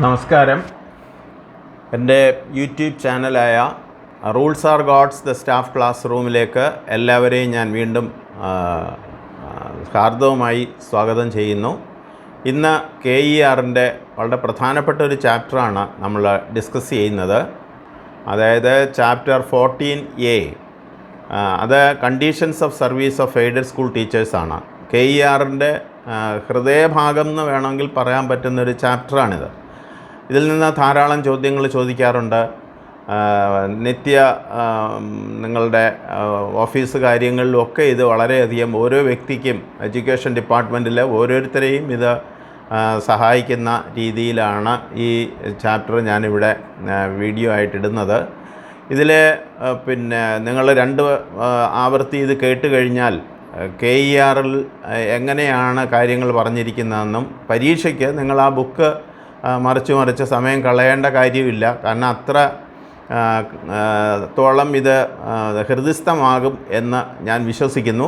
നമസ്കാരം. എൻ്റെ യൂട്യൂബ് ചാനലായ rules are gods the staff class റൂമിലേക്ക് എല്ലാവരെയും ഞാൻ വീണ്ടും ഹാർദവമായി സ്വാഗതം ചെയ്യുന്നു. ഇന്ന് KERൻ്റെ വളരെ പ്രധാനപ്പെട്ട ഒരു ചാപ്റ്ററാണ് നമ്മൾ ഡിസ്കസ് ചെയ്യുന്നത്. അതായത് ചാപ്റ്റർ 14A. അത് conditions of service of aided school ടീച്ചേഴ്സാണ്. KERൻ്റെ ഹൃദയഭാഗം എന്ന് വേണമെങ്കിൽ പറയാൻ പറ്റുന്നൊരു ചാപ്റ്ററാണിത്. ഇതിൽ നിന്ന് ധാരാളം ചോദ്യങ്ങൾ ചോദിക്കാറുണ്ട്. നിങ്ങളുടെ ഓഫീസ് കാര്യങ്ങളിലൊക്കെ ഇത് വളരെയധികം ഓരോ വ്യക്തിക്കും എഡ്യൂക്കേഷൻ ഡിപ്പാർട്ട്മെൻറ്റിൽ ഓരോരുത്തരെയും ഇത് സഹായിക്കുന്ന രീതിയിലാണ് ഈ ചാപ്റ്റർ ഞാനിവിടെ വീഡിയോ ആയിട്ടിടുന്നത്. ഇതിൽ നിങ്ങൾ 2 ആവർത്തി ഇത് കേട്ട് കഴിഞ്ഞാൽ KERൽ എങ്ങനെയാണ് കാര്യങ്ങൾ പറഞ്ഞിരിക്കുന്നതെന്നും പരീക്ഷയ്ക്ക് നിങ്ങൾ ആ ബുക്ക് മറിച്ച് സമയം കളയേണ്ട കാര്യമില്ല. കാരണം അത്രത്തോളം ഇത് ഹൃദിസ്ഥമാകും എന്ന് ഞാൻ വിശ്വസിക്കുന്നു.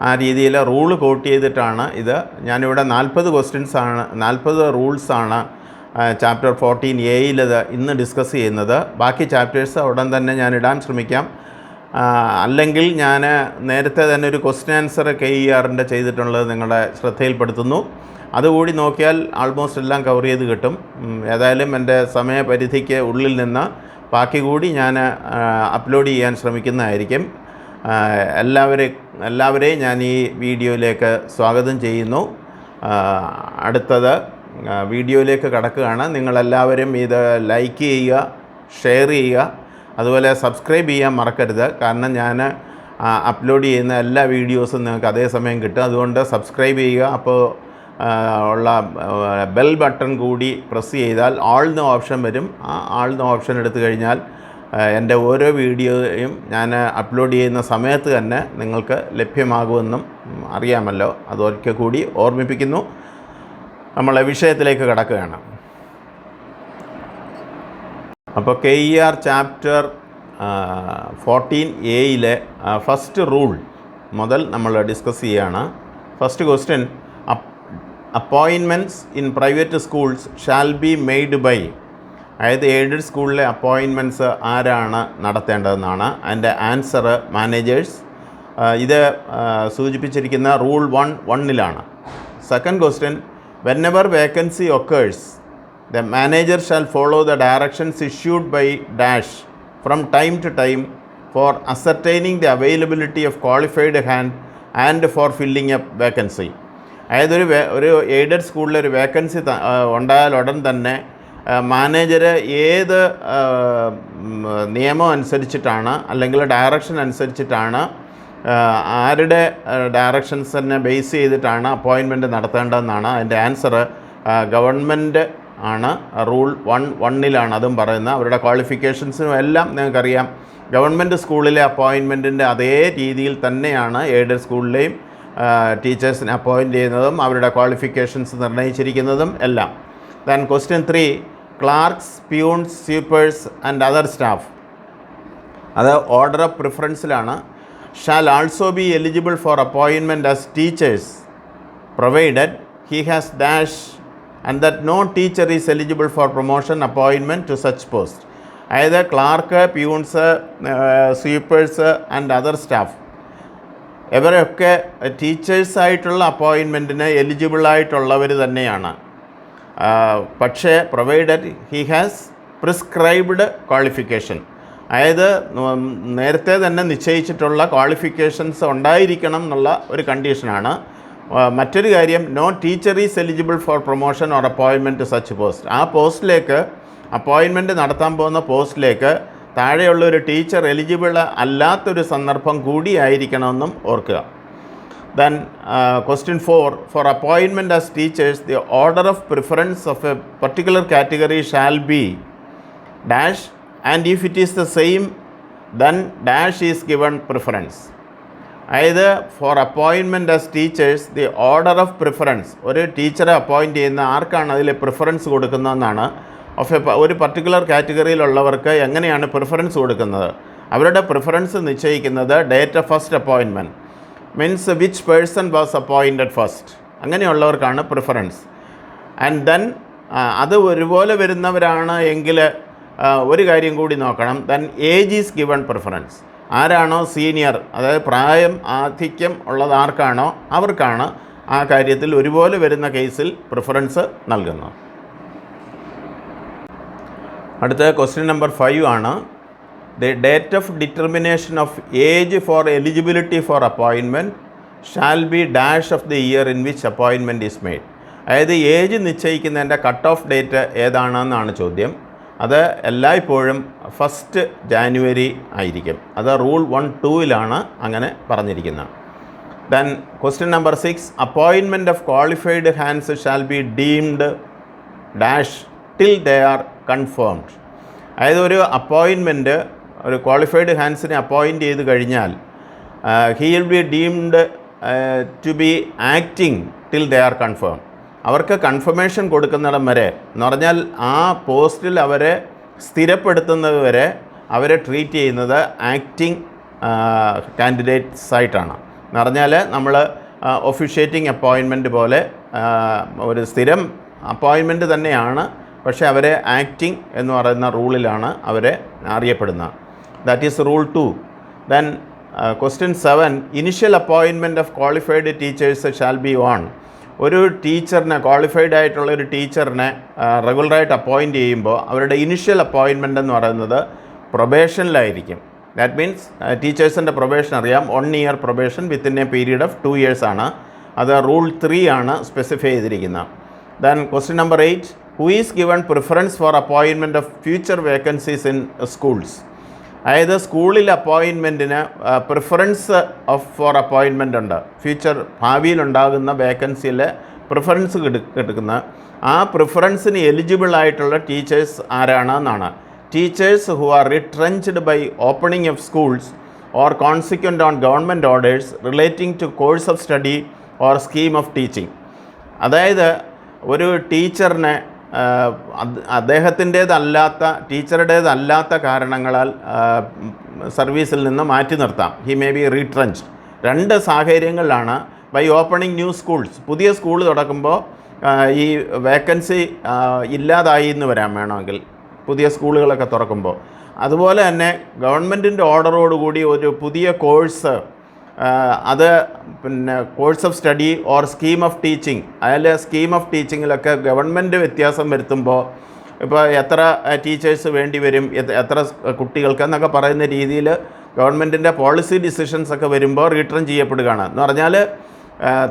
ആ രീതിയിൽ റൂള് കോട്ട് ചെയ്തിട്ടാണ് ഇത് ഞാനിവിടെ 40 റൂൾസാണ് ചാപ്റ്റർ 14Aയിലത് ഇന്ന് ഡിസ്കസ് ചെയ്യുന്നത്. ബാക്കി ചാപ്റ്റേഴ്സ് ഉടൻ തന്നെ ഞാൻ ഇടാൻ ശ്രമിക്കാം. അല്ലെങ്കിൽ ഞാൻ നേരത്തെ തന്നെ ഒരു ക്വസ്റ്റ്യൻ ആൻസർ KERൻ്റെ ചെയ്തിട്ടുള്ളത് നിങ്ങളുടെ ശ്രദ്ധയിൽപ്പെടുത്തുന്നു. അതുകൂടി നോക്കിയാൽ ആൾമോസ്റ്റ് എല്ലാം കവർ ചെയ്ത് കിട്ടും. ഏതായാലും എൻ്റെ സമയപരിധിക്ക് ഉള്ളിൽ നിന്ന് ബാക്കി കൂടി ഞാൻ അപ്ലോഡ് ചെയ്യാൻ ശ്രമിക്കുന്നതായിരിക്കും. എല്ലാവരെയും ഞാൻ ഈ വീഡിയോയിലേക്ക് സ്വാഗതം ചെയ്യുന്നു. അടുത്തത് വീഡിയോയിലേക്ക് കടക്കുകയാണ്. നിങ്ങളെല്ലാവരും ഇത് ലൈക്ക് ചെയ്യുക, ഷെയർ ചെയ്യുക, അതുപോലെ സബ്സ്ക്രൈബ് ചെയ്യാൻ മറക്കരുത്. കാരണം ഞാൻ അപ്ലോഡ് ചെയ്യുന്ന എല്ലാ വീഡിയോസും നിങ്ങൾക്ക് അതേസമയം കിട്ടും. അതുകൊണ്ട് സബ്സ്ക്രൈബ് ചെയ്യുക. അപ്പോൾ ഉള്ള ബെൽ ബട്ടൺ കൂടി പ്രസ് ചെയ്താൽ ആൾ എന്ന ഓപ്ഷൻ വരും. ആ ആൾ എന്ന ഓപ്ഷൻ എടുത്തു കഴിഞ്ഞാൽ എൻ്റെ ഓരോ വീഡിയോയും ഞാൻ അപ്ലോഡ് ചെയ്യുന്ന സമയത്ത് തന്നെ നിങ്ങൾക്ക് ലഭ്യമാകുമെന്നും അറിയാമല്ലോ. അതൊരിക്കൽ കൂടി ഓർമ്മിപ്പിക്കുന്നു. നമ്മളെ വിഷയത്തിലേക്ക് കടക്കുകയാണ്. അപ്പോൾ KER ചാപ്റ്റർ 14Aയിലെ ഫസ്റ്റ് റൂൾ മുതൽ നമ്മൾ ഡിസ്കസ് ചെയ്യുകയാണ്. First question, appointments in private schools shall be made by. അതായത് എയ്ഡഡ് സ്കൂളിലെ അപ്പോയിൻമെൻറ്റ്സ് ആരാണ് നടത്തേണ്ടതെന്നാണ്. അതിൻ്റെ ആൻസർ മാനേജേഴ്സ്. ഇത് സൂചിപ്പിച്ചിരിക്കുന്ന rule 1:1 second question, whenever vacancy occurs the manager shall follow the directions issued by dash from time to time for ascertaining the availability of qualified hand and for filling up vacancy. അതായത് ഒരു aided സ്കൂളിൽ ഒരു vacancy ഉണ്ടായാൽ ഉടൻ തന്നെ manager ഏത് നിയമം അനുസരിച്ചിട്ടാണ് അല്ലെങ്കിൽ ഡയറക്ഷൻ അനുസരിച്ചിട്ടാണ് ആരുടെ ഡയറക്ഷൻസ് തന്നെ ബേസ് ചെയ്തിട്ടാണ് അപ്പോയിൻമെൻറ്റ് നടത്തേണ്ടതെന്നാണ്. അതിൻ്റെ ആൻസർ ഗവൺമെൻറ് ആണ്. റൂൾ 1:1 അതും പറയുന്നത്. അവരുടെ ക്വാളിഫിക്കേഷൻസും എല്ലാം നിങ്ങൾക്കറിയാം. ഗവൺമെൻറ് സ്കൂളിലെ അപ്പോയിൻമെൻറ്റിൻ്റെ അതേ രീതിയിൽ തന്നെയാണ് എയ്ഡഡ് സ്കൂളിലെയും ടീച്ചേഴ്സിനെ അപ്പോയിൻറ്റ് ചെയ്യുന്നതും അവരുടെ ക്വാളിഫിക്കേഷൻസ് നിർണ്ണയിച്ചിരിക്കുന്നതും എല്ലാം. Then question 3, clerks, peons, sweepers and other staff. അത് ഓർഡർ ഓഫ് പ്രിഫറൻസിലാണ്. Shall also be eligible for appointment as teachers provided he has dash and that no teacher is eligible for promotion appointment to such post. അതായത് clerk, peons, sweepers and other staff ഇവരൊക്കെ ടീച്ചേഴ്സായിട്ടുള്ള അപ്പോയിൻമെൻറ്റിന് എലിജിബിളായിട്ടുള്ളവർ തന്നെയാണ്. പക്ഷേ provided he has prescribed qualification. അതായത് നേരത്തെ തന്നെ നിശ്ചയിച്ചിട്ടുള്ള ക്വാളിഫിക്കേഷൻസ് ഉണ്ടായിരിക്കണം എന്നുള്ള ഒരു കണ്ടീഷനാണ്. മറ്റൊരു കാര്യം, no teacher is eligible for promotion or appointment to such post. ആ പോസ്റ്റിലേക്ക് അപ്പോയിൻമെൻറ്റ് നടത്താൻ പോകുന്ന പോസ്റ്റിലേക്ക് താഴെയുള്ള ഒരു ടീച്ചർ എലിജിബിൾ അല്ലാത്തൊരു സന്ദർഭം കൂടിയായിരിക്കണമെന്നും ഓർക്കുക. Then question 4, for appointment as teachers the order of preference of a particular category shall be dash and if it is the same then dash is given preference. അതായത് for appointment as teachers the order of preference, ഒരു ടീച്ചറെ appoint ചെയ്യുന്ന ആർക്കാണ് അതിൽ preference കൊടുക്കുന്നതെന്നാണ്. ഒരു particular കാറ്റഗറിയിലുള്ളവർക്ക് എങ്ങനെയാണ് preference കൊടുക്കുന്നത്? അവരുടെ പ്രിഫറൻസ് നിശ്ചയിക്കുന്നത് date of first appointment means which person was appointed first, അങ്ങനെയുള്ളവർക്കാണ് പ്രിഫറൻസ്. ആൻഡ് ദെൻ അത് ഒരുപോലെ വരുന്നവരാണ് എങ്കിൽ ഒരു കാര്യം കൂടി നോക്കണം. Then age is given preference. ആരാണോ സീനിയർ, അതായത് പ്രായം ആധിക്യം ഉള്ളത് ആർക്കാണോ അവർക്കാണ് ആ കാര്യത്തിൽ ഒരുപോലെ വരുന്ന കേസിൽ പ്രിഫറൻസ് നൽകുന്നത്. അടുത്ത ക്വസ്റ്റ്യൻ നമ്പർ 5 ആണ്. The date of determination of age for eligibility four appointment shall be dash of the year in which appointment is made. അതായത് ഏജ് നിശ്ചയിക്കുന്നതിൻ്റെ കട്ട് ഓഫ് ഡേറ്റ് ഏതാണെന്നാണ് ചോദ്യം. അത് എല്ലായ്പ്പോഴും 1 ജാനുവരി ആയിരിക്കും. അത് റൂൾ 1(2) അങ്ങനെ പറഞ്ഞിരിക്കുന്നത്. Then question number 6, appointment of qualified hands shall be deemed dash till they are confirmed. അതായത് ഒരു അപ്പോയിൻമെൻറ്റ്, ഒരു ക്വാളിഫൈഡ് ഹാൻഡ്സിനെ അപ്പോയിൻറ്റ് ചെയ്ത് കഴിഞ്ഞാൽ he will be deemed to be acting till they are confirm. അവർക്ക് കൺഫർമേഷൻ കൊടുക്കുന്നിടം വരെ, എന്ന് പറഞ്ഞാൽ ആ പോസ്റ്റിൽ അവരെ സ്ഥിരപ്പെടുത്തുന്നത് വരെ അവരെ ട്രീറ്റ് ചെയ്യുന്നത് ആക്ടിങ് കാൻഡിഡേറ്റ്സ് ആയിട്ടാണ്. എന്ന് പറഞ്ഞാൽ നമ്മൾ ഒഫീഷ്യേറ്റിംഗ് അപ്പോയിൻമെൻറ്റ് പോലെ ഒരു സ്ഥിരം അപ്പോയിൻമെൻറ്റ് തന്നെയാണ്, പക്ഷേ അവരെ ആക്ടിങ് എന്ന് പറയുന്ന റൂളിലാണ് അവരെ അറിയപ്പെടുന്നത്. That is rule 2. Then question 7, initial appointment of qualified teachers shall be on. ഒരു ടീച്ചറിനെ, ക്വാളിഫൈഡ് ആയിട്ടുള്ള ഒരു ടീച്ചറിനെ റെഗുലറായിട്ട് അപ്പോയിൻറ്റ് ചെയ്യുമ്പോൾ അവരുടെ ഇനിഷ്യൽ അപ്പോയിൻമെൻ്റ് എന്ന് പറയുന്നത് പ്രൊബേഷനിലായിരിക്കും. ദാറ്റ് മീൻസ് ടീച്ചേഴ്സിൻ്റെ പ്രൊബേഷൻ അറിയാം, 1 year probation within a period of 2 years ആണ്. അത് റൂൾ 3 ആണ് സ്പെസിഫൈ ചെയ്തിരിക്കുന്നത്. Then question number 8, who is given preference four appointment of future vacancies in schools. അതായത് സ്കൂളിൽ അപ്പോയിൻമെൻറ്റിന് പ്രിഫറൻസ് ഫോർ അപ്പോയിൻമെൻ്റ് ഉണ്ട്. ഫ്യൂച്ചർ ഭാവിയിലുണ്ടാകുന്ന വേക്കൻസിയിൽ പ്രിഫറൻസ് കിട്ടുന്ന ആ പ്രിഫറൻസിന് എലിജിബിൾ ആയിട്ടുള്ള ടീച്ചേഴ്സ് ആരാണെന്നാണ്. Teachers who are retrenched by opening of schools or consequent on government orders relating to course of study or scheme of teaching. അതായത് ഒരു ടീച്ചറിനെ ടീച്ചറുടേതല്ലാത്ത കാരണങ്ങളാൽ സർവീസിൽ നിന്ന് മാറ്റി നിർത്താം. He may be retrenched. 2 സാഹചര്യങ്ങളിലാണ്. ബൈ ഓപ്പണിംഗ് ന്യൂ സ്കൂൾസ്, പുതിയ സ്കൂൾ തുടക്കുമ്പോൾ ഈ വേക്കൻസി ഇല്ലാതായി എന്ന് വരാൻ വേണമെങ്കിൽ, പുതിയ സ്കൂളുകളൊക്കെ തുറക്കുമ്പോൾ. അതുപോലെ തന്നെ ഗവൺമെൻറ്റിൻ്റെ ഓർഡറോടുകൂടി ഒരു പുതിയ കോഴ്സ്, അത് പിന്നെ course of study or scheme of teaching, അതിൽ സ്കീം ഓഫ് ടീച്ചിങ്ങിലൊക്കെ ഗവൺമെൻറ് വ്യത്യാസം വരുത്തുമ്പോൾ, ഇപ്പോൾ എത്ര ടീച്ചേഴ്സ് വേണ്ടി വരും, എത്ര കുട്ടികൾക്ക് എന്നൊക്കെ പറയുന്ന രീതിയിൽ ഗവൺമെൻറ്റിൻ്റെ പോളിസി ഡിസിഷൻസൊക്കെ വരുമ്പോൾ റീട്രൺ ചെയ്യപ്പെടുകയാണ്. എന്ന് പറഞ്ഞാൽ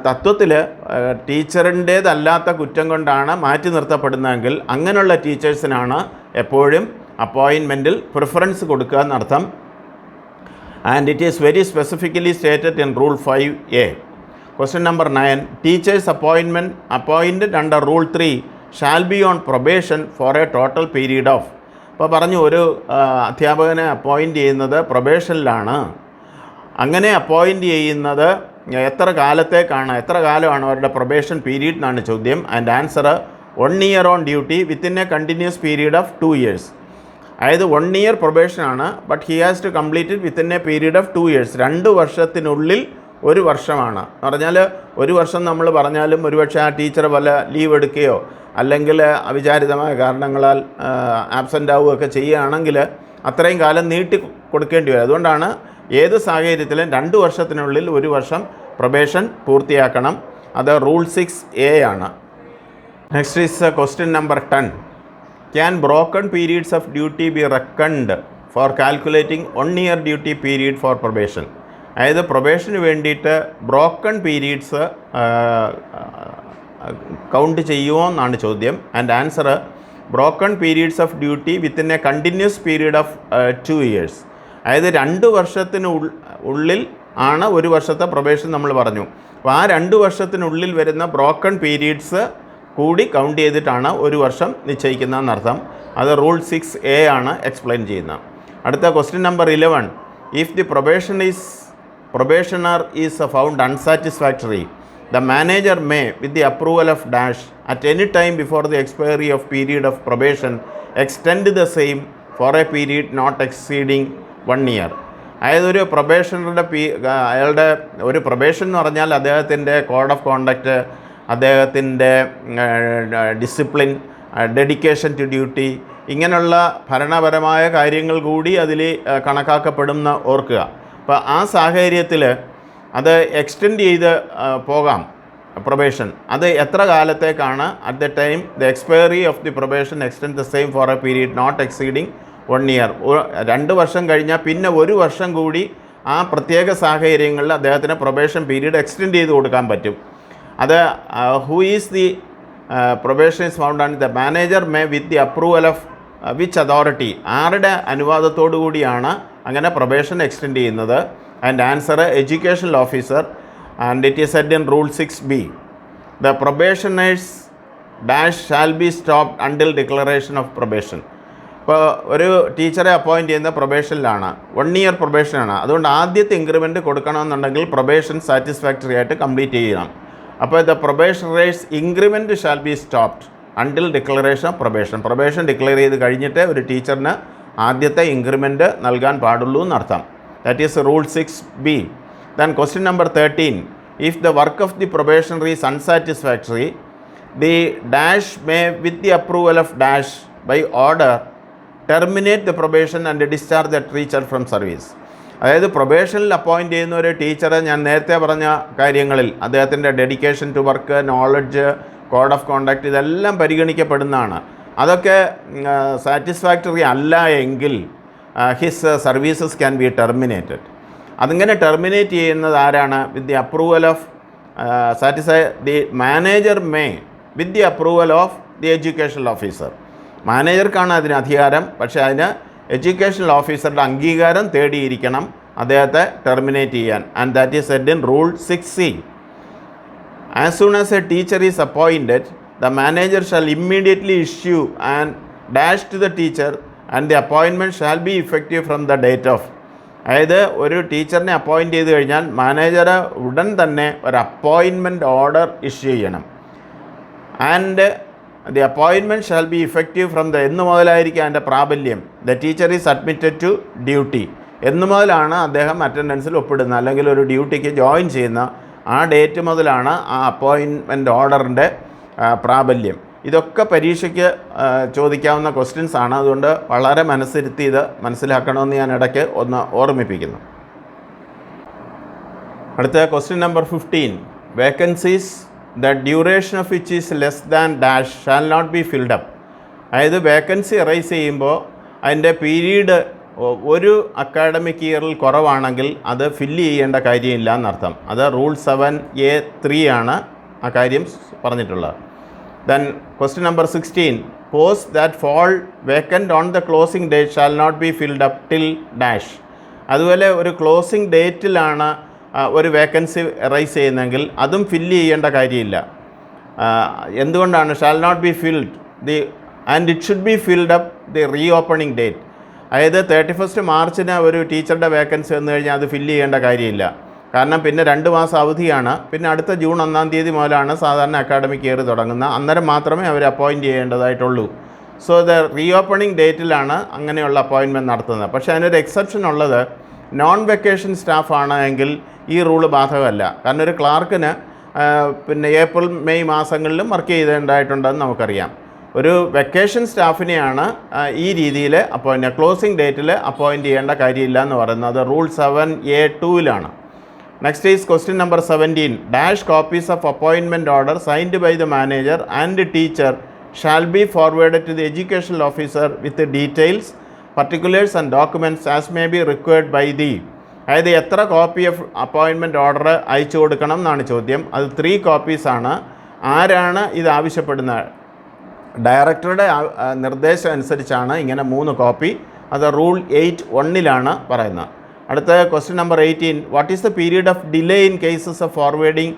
തത്വത്തിൽ ടീച്ചറിൻ്റേതല്ലാത്ത കുറ്റം കൊണ്ടാണ് മാറ്റി നിർത്തപ്പെടുന്നതെങ്കിൽ അങ്ങനെയുള്ള ടീച്ചേഴ്സിനാണ് എപ്പോഴും അപ്പോയിൻമെൻറ്റിൽ പ്രിഫറൻസ് കൊടുക്കുക എന്നർത്ഥം. And it is very specifically stated in Rule 5(a). Question number 9, teachers appointed under Rule 3 shall be on probation for a total period of. ഇപ്പോൾ പറഞ്ഞു, ഒരു അധ്യാപകനെ അപ്പോയിൻറ്റ് ചെയ്യുന്നത് പ്രൊബേഷനിലാണ്. അങ്ങനെ അപ്പോയിൻറ്റ് ചെയ്യുന്നത് എത്ര കാലത്തേക്കാണ്, എത്ര കാലമാണ് അവരുടെ പ്രൊബേഷൻ പീരീഡ് എന്നാണ് ചോദ്യം. And answer 1 year on duty within a continuous period of 2 years. അതായത് 1 year പ്രൊബേഷനാണ്, but he has to complete it within a period of 2 years. 2 വർഷത്തിനുള്ളിൽ 1 വർഷമാണ്. എന്ന് പറഞ്ഞാൽ 1 വർഷം നമ്മൾ പറഞ്ഞാലും ഒരുപക്ഷെ ആ ടീച്ചർ വല്ല ലീവ് എടുക്കുകയോ അല്ലെങ്കിൽ അവിചാരിതമായ കാരണങ്ങളാൽ ആബ്സെൻ്റ് ആവുകയൊക്കെ ചെയ്യുകയാണെങ്കിൽ അത്രയും കാലം നീട്ടി കൊടുക്കേണ്ടി വരും. അതുകൊണ്ടാണ് ഏത് സാഹചര്യത്തിലും 2 വർഷത്തിനുള്ളിൽ 1 വർഷം പ്രൊബേഷൻ പൂർത്തിയാക്കണം. അത് റൂൾ 6(a) ആണ്. Next is question number 10. Can broken periods of duty be reckoned for calculating 1 year duty period for probation? അതായത് പ്രൊബേഷന് വേണ്ടിയിട്ട് ബ്രോക്കൺ പീരീഡ്സ് കൗണ്ട് ചെയ്യുമോ എന്നാണ് ചോദ്യം. And answer broken periods of duty within a continuous period of 2 years. അതായത് 2 വർഷത്തിനുള്ളിൽ ആണ് 1 വർഷത്തെ probation നമ്മൾ പറഞ്ഞു. അപ്പോൾ ആ 2 വർഷത്തിനുള്ളിൽ വരുന്ന ബ്രോക്കൺ പീരീഡ്സ് കൂടി കൗണ്ട് ചെയ്തിട്ടാണ് 1 വർഷം നിശ്ചയിക്കുന്നതെന്നർത്ഥം. അത് റൂൾ 6(a) ആണ് എക്സ്പ്ലെയിൻ ചെയ്യുന്നത്. അടുത്ത question number 11, if the probationer is found unsatisfactory, the manager may with the approval of dash at any time before the expiry of period of probation extend the same for a period not exceeding 1 year. അതായത് ഒരു പ്രൊബേഷണറുടെ അയാളുടെ ഒരു probation എന്ന് പറഞ്ഞാൽ അദ്ദേഹത്തിൻ്റെ code of conduct, അദ്ദേഹത്തിൻ്റെ discipline, dedication to duty, ഇങ്ങനെയുള്ള ഭരണപരമായ കാര്യങ്ങൾ കൂടി അതിൽ കണക്കാക്കപ്പെടുന്ന ഓർക്കുക. അപ്പോൾ ആ സാഹചര്യത്തിൽ അത് എക്സ്റ്റെൻഡ് ചെയ്ത് പോകാം പ്രൊബേഷൻ. അത് എത്ര കാലത്തേക്കാണ്? At the time the expiry of the probation extend the same for a period not exceeding 1 year. 2 വർഷം കഴിഞ്ഞാൽ പിന്നെ 1 വർഷം കൂടി ആ പ്രത്യേക സാഹചര്യങ്ങളിൽ അദ്ദേഹത്തിന് പ്രൊബേഷൻ പീരീഡ് എക്സ്റ്റെൻഡ് ചെയ്ത് കൊടുക്കാൻ പറ്റും. അത് who is the probation is found and the manager may with the approval of which authority, ആരുടെ അനുവാദത്തോടു കൂടിയാണ് അങ്ങനെ പ്രൊബേഷൻ എക്സ്റ്റെൻഡ് ചെയ്യുന്നത്? And answer educational officer. And it is said in rule 6B, the probationers dash shall be stopped until declaration of probation. ഇപ്പോൾ ഒരു ടീച്ചറെ appoint ചെയ്യുന്ന പ്രൊബേഷനിലാണ്, 1 year പ്രൊബേഷനാണ്. അതുകൊണ്ട് ആദ്യത്തെ ഇൻക്രിമെൻറ്റ് കൊടുക്കണമെന്നുണ്ടെങ്കിൽ പ്രൊബേഷൻ സാറ്റിസ്ഫാക്ടറി ആയിട്ട് കംപ്ലീറ്റ് ചെയ്യണം. അപ്പോൾ the probationers increment shall be stopped until declaration of probation. Probation declare ചെയ്ത് കഴിഞ്ഞിട്ട് ഒരു ടീച്ചറിന് ആദ്യത്തെ ഇൻക്രിമെൻറ്റ് നൽകാൻ പാടുള്ളൂ എന്നർത്ഥം. That is rule 6B. Then question number 13, if the work of the probationary is unsatisfactory, the dash may with the approval of dash by order terminate the probation and discharge the teacher from service. അതായത് പ്രൊബേഷനിൽ appoint ചെയ്യുന്ന ഒരു ടീച്ചറെ ഞാൻ നേരത്തെ പറഞ്ഞ കാര്യങ്ങളിൽ അദ്ദേഹത്തിൻ്റെ dedication to work, knowledge, code of conduct ഇതെല്ലാം പരിഗണിക്കപ്പെടുന്നതാണ്. അതൊക്കെ സാറ്റിസ്ഫാക്ടറി അല്ല എങ്കിൽ his services can be terminated. അതിങ്ങനെ ടെർമിനേറ്റ് ചെയ്യുന്നത് ആരാണ്? With the approval of the manager may with the approval of the educational officer. മാനേജർക്കാണ് അതിന് അധികാരം, പക്ഷേ അതിന് എഡ്യൂക്കേഷണൽ ഓഫീസറുടെ അംഗീകാരം തേടിയിരിക്കണം അദ്ദേഹത്തെ ടെർമിനേറ്റ് ചെയ്യാൻ. And that is said in rule 6C. As soon as a teacher is appointed, the manager shall immediately issue and dash to the teacher and the appointment shall be effective from the date of. അതായത് ഒരു ടീച്ചറിനെ appoint ചെയ്ത് കഴിഞ്ഞാൽ manager ഉടൻ തന്നെ ഒരു appointment order issue ചെയ്യണം. And the appointment shall be effective from the, എന്ന് മുതലായിരിക്കും അതിൻ്റെ പ്രാബല്യം? The teacher is admitted to duty, എന്ന് മുതലാണ് അദ്ദേഹം അറ്റൻഡൻസിൽ ഒപ്പിടുന്നത് അല്ലെങ്കിൽ ഒരു ഡ്യൂട്ടിക്ക് ജോയിൻ ചെയ്യുന്ന ആ ഡേറ്റ് മുതലാണ് ആ അപ്പോയിൻറ്റ്മെൻറ്റ് ഓർഡറിൻ്റെ പ്രാബല്യം. ഇതൊക്കെ പരീക്ഷയ്ക്ക് ചോദിക്കാവുന്ന ക്വസ്റ്റ്യൻസ് ആണ്. അതുകൊണ്ട് വളരെ മനസ്സിരുത്തി ഇത് മനസ്സിലാക്കണമെന്ന് ഞാൻ ഇടയ്ക്ക് ഒന്ന് ഓർമ്മിപ്പിക്കുന്നു. അടുത്ത question number 15, vacancies the duration of which is less than dash shall not be filled up. അതായത് വേക്കൻസി റൈസ് ചെയ്യുമ്പോൾ അതിൻ്റെ പീരീഡ് ഒരു അക്കാഡമിക് ഇയറിൽ കുറവാണെങ്കിൽ അത് ഫില്ല് ചെയ്യേണ്ട കാര്യമില്ല എന്നർത്ഥം. അത് റൂൾ 7A3 ആണ് ആ കാര്യം പറഞ്ഞിട്ടുള്ളത്. Then question number 16, post that fall vacant on the closing date shall not be filled up till dash. അതുപോലെ ഒരു ക്ലോസിംഗ് ഡേറ്റിലാണ് ഒരു വേക്കൻസി റൈസ് ചെയ്യുന്നതെങ്കിൽ അതും ഫില്ല് ചെയ്യേണ്ട കാര്യമില്ല. എന്തുകൊണ്ടാണ്? Shall not be filled the and it should be filled up the reopening date. അതായത് 31 മാർച്ചിന് ഒരു ടീച്ചറുടെ വേക്കൻസി വന്നു കഴിഞ്ഞാൽ അത് ഫില്ല് ചെയ്യേണ്ട കാര്യമില്ല. കാരണം പിന്നെ 2 മാസം അവധിയാണ്. പിന്നെ അടുത്ത ജൂൺ 1 തീയതി മുതലാണ് സാധാരണ അക്കാഡമിക് ഇയർ തുടങ്ങുന്നത്. അന്നേരം മാത്രമേ അവർ അപ്പോയിൻറ്റ് ചെയ്യേണ്ടതായിട്ടുള്ളൂ. സോ ദ റീ ഓപ്പണിംഗ് ഡേറ്റിലാണ് അങ്ങനെയുള്ള അപ്പോയിൻറ്റ്മെൻറ്റ് നടത്തുന്നത്. പക്ഷേ അതിനൊരു എക്സെപ്ഷൻ ഉള്ളത്, നോൺ വെക്കേഷൻ സ്റ്റാഫാണ് എങ്കിൽ ഈ റൂള് ബാധകമല്ല. കാരണം ഒരു ക്ലാർക്കിന് പിന്നെ ഏപ്രിൽ മെയ് മാസങ്ങളിലും വർക്ക് ചെയ്തേണ്ടതായിട്ടുണ്ടെന്ന് നമുക്കറിയാം. ഒരു വെക്കേഷൻ സ്റ്റാഫിനെയാണ് ഈ രീതിയിൽ ക്ലോസിംഗ് ഡേറ്റിൽ അപ്പോയിൻറ്റ് ചെയ്യേണ്ട കാര്യമില്ല എന്ന് പറയുന്നത് rule 7A2 next is question number 17, dash copies of appointment order signed by the manager and teacher shall be forwarded to the educational officer with details, particulars and documents as may be required by the. അതായത് എത്ര copy of appointment order അയച്ചു കൊടുക്കണം എന്നാണ് ചോദ്യം. അത് 3 കോപ്പീസാണ്. ആരാണ് ഇത് ആവശ്യപ്പെടുന്നത്? ഡയറക്ടറുടെ നിർദ്ദേശം അനുസരിച്ചാണ് ഇങ്ങനെ 3 കോപ്പി. അത് റൂൾ 8(1) പറയുന്നത്. അടുത്ത question number 18, what is the period of delay in cases of forwarding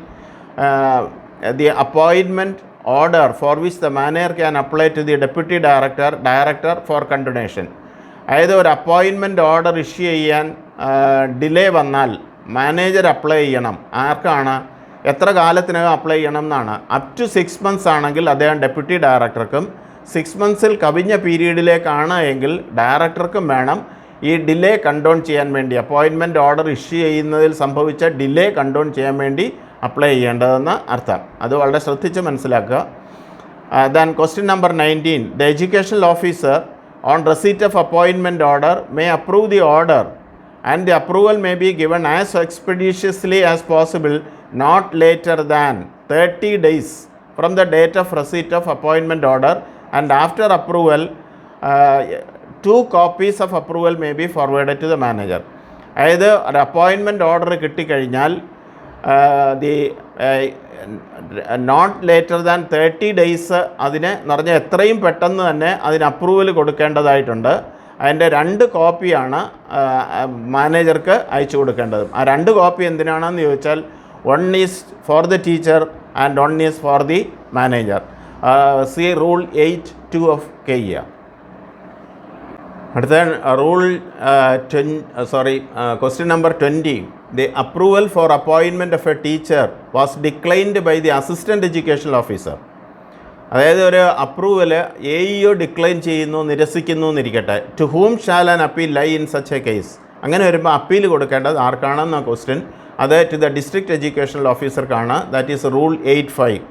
the appointment order for which the manager can apply to the deputy director for continuation. അതായത് ഒരു അപ്പോയിൻറ്റ്മെൻറ്റ് ഓർഡർ ഇഷ്യൂ ചെയ്യാൻ delay വന്നാൽ manager apply ചെയ്യണം. ആർക്കാണ്? എത്ര കാലത്തിനകം apply ചെയ്യണം എന്നാണ്. Up to 6 months ആണെങ്കിൽ അദ്ദേഹം ഡെപ്യൂട്ടി ഡയറക്ടർക്കും, 6 months കവിഞ്ഞ പീരീഡിലേക്കാണ് എങ്കിൽ ഡയറക്ടർക്കും വേണം ഈ ഡിലേ കണ്ടോൺ ചെയ്യാൻ വേണ്ടി, അപ്പോയിൻറ്റ്മെൻറ്റ് ഓർഡർ ഇഷ്യൂ ചെയ്യുന്നതിൽ സംഭവിച്ച ഡിലേ കണ്ടോൺ ചെയ്യാൻ വേണ്ടി അപ്ലൈ ചെയ്യേണ്ടതെന്ന് അർത്ഥം. അത് വളരെ ശ്രദ്ധിച്ച് മനസ്സിലാക്കുക. Then question number 19. The educational officer on receipt of appointment order may approve the order, and the approval may be given as expeditiously as possible, not later than 30 days from the date of receipt of appointment order, and after approval 2 copies of approval may be forwarded to the manager. അതായത് ഒരു appointment order കിട്ടിക്കഴിഞ്ഞാൽ not later than 30 days അതിന് എന്ന് പറഞ്ഞാൽ എത്രയും പെട്ടെന്ന് തന്നെ അതിന് അപ്രൂവൽ കൊടുക്കേണ്ടതായിട്ടുണ്ട്. അതിൻ്റെ 2 കോപ്പിയാണ് മാനേജർക്ക് അയച്ചു കൊടുക്കേണ്ടത്. ആ 2 കോപ്പി എന്തിനാണെന്ന് ചോദിച്ചാൽ 1 is for the teacher and 1 is for the manager. C rule 8(2) of KER. അടുത്ത rule question number 20. The approval for appointment of a teacher was declined by the assistant educational officer. അതായത് ഒരു approval AEO decline ചെയ്യുന്നു, നിരസിക്കുന്നു എന്നിരിക്കട്ടെ. To whom shall an appeal lie in such a case. അങ്ങനെ വരുമ്പോൾ appeal കൊടുക്കേണ്ടത് ആർക്കാണെന്ന question. അത് ടു ദ ഡിസ്ട്രിക്ട് എഡ്യൂക്കേഷണൽ ഓഫീസർക്കാണ്. That is rule 8(5).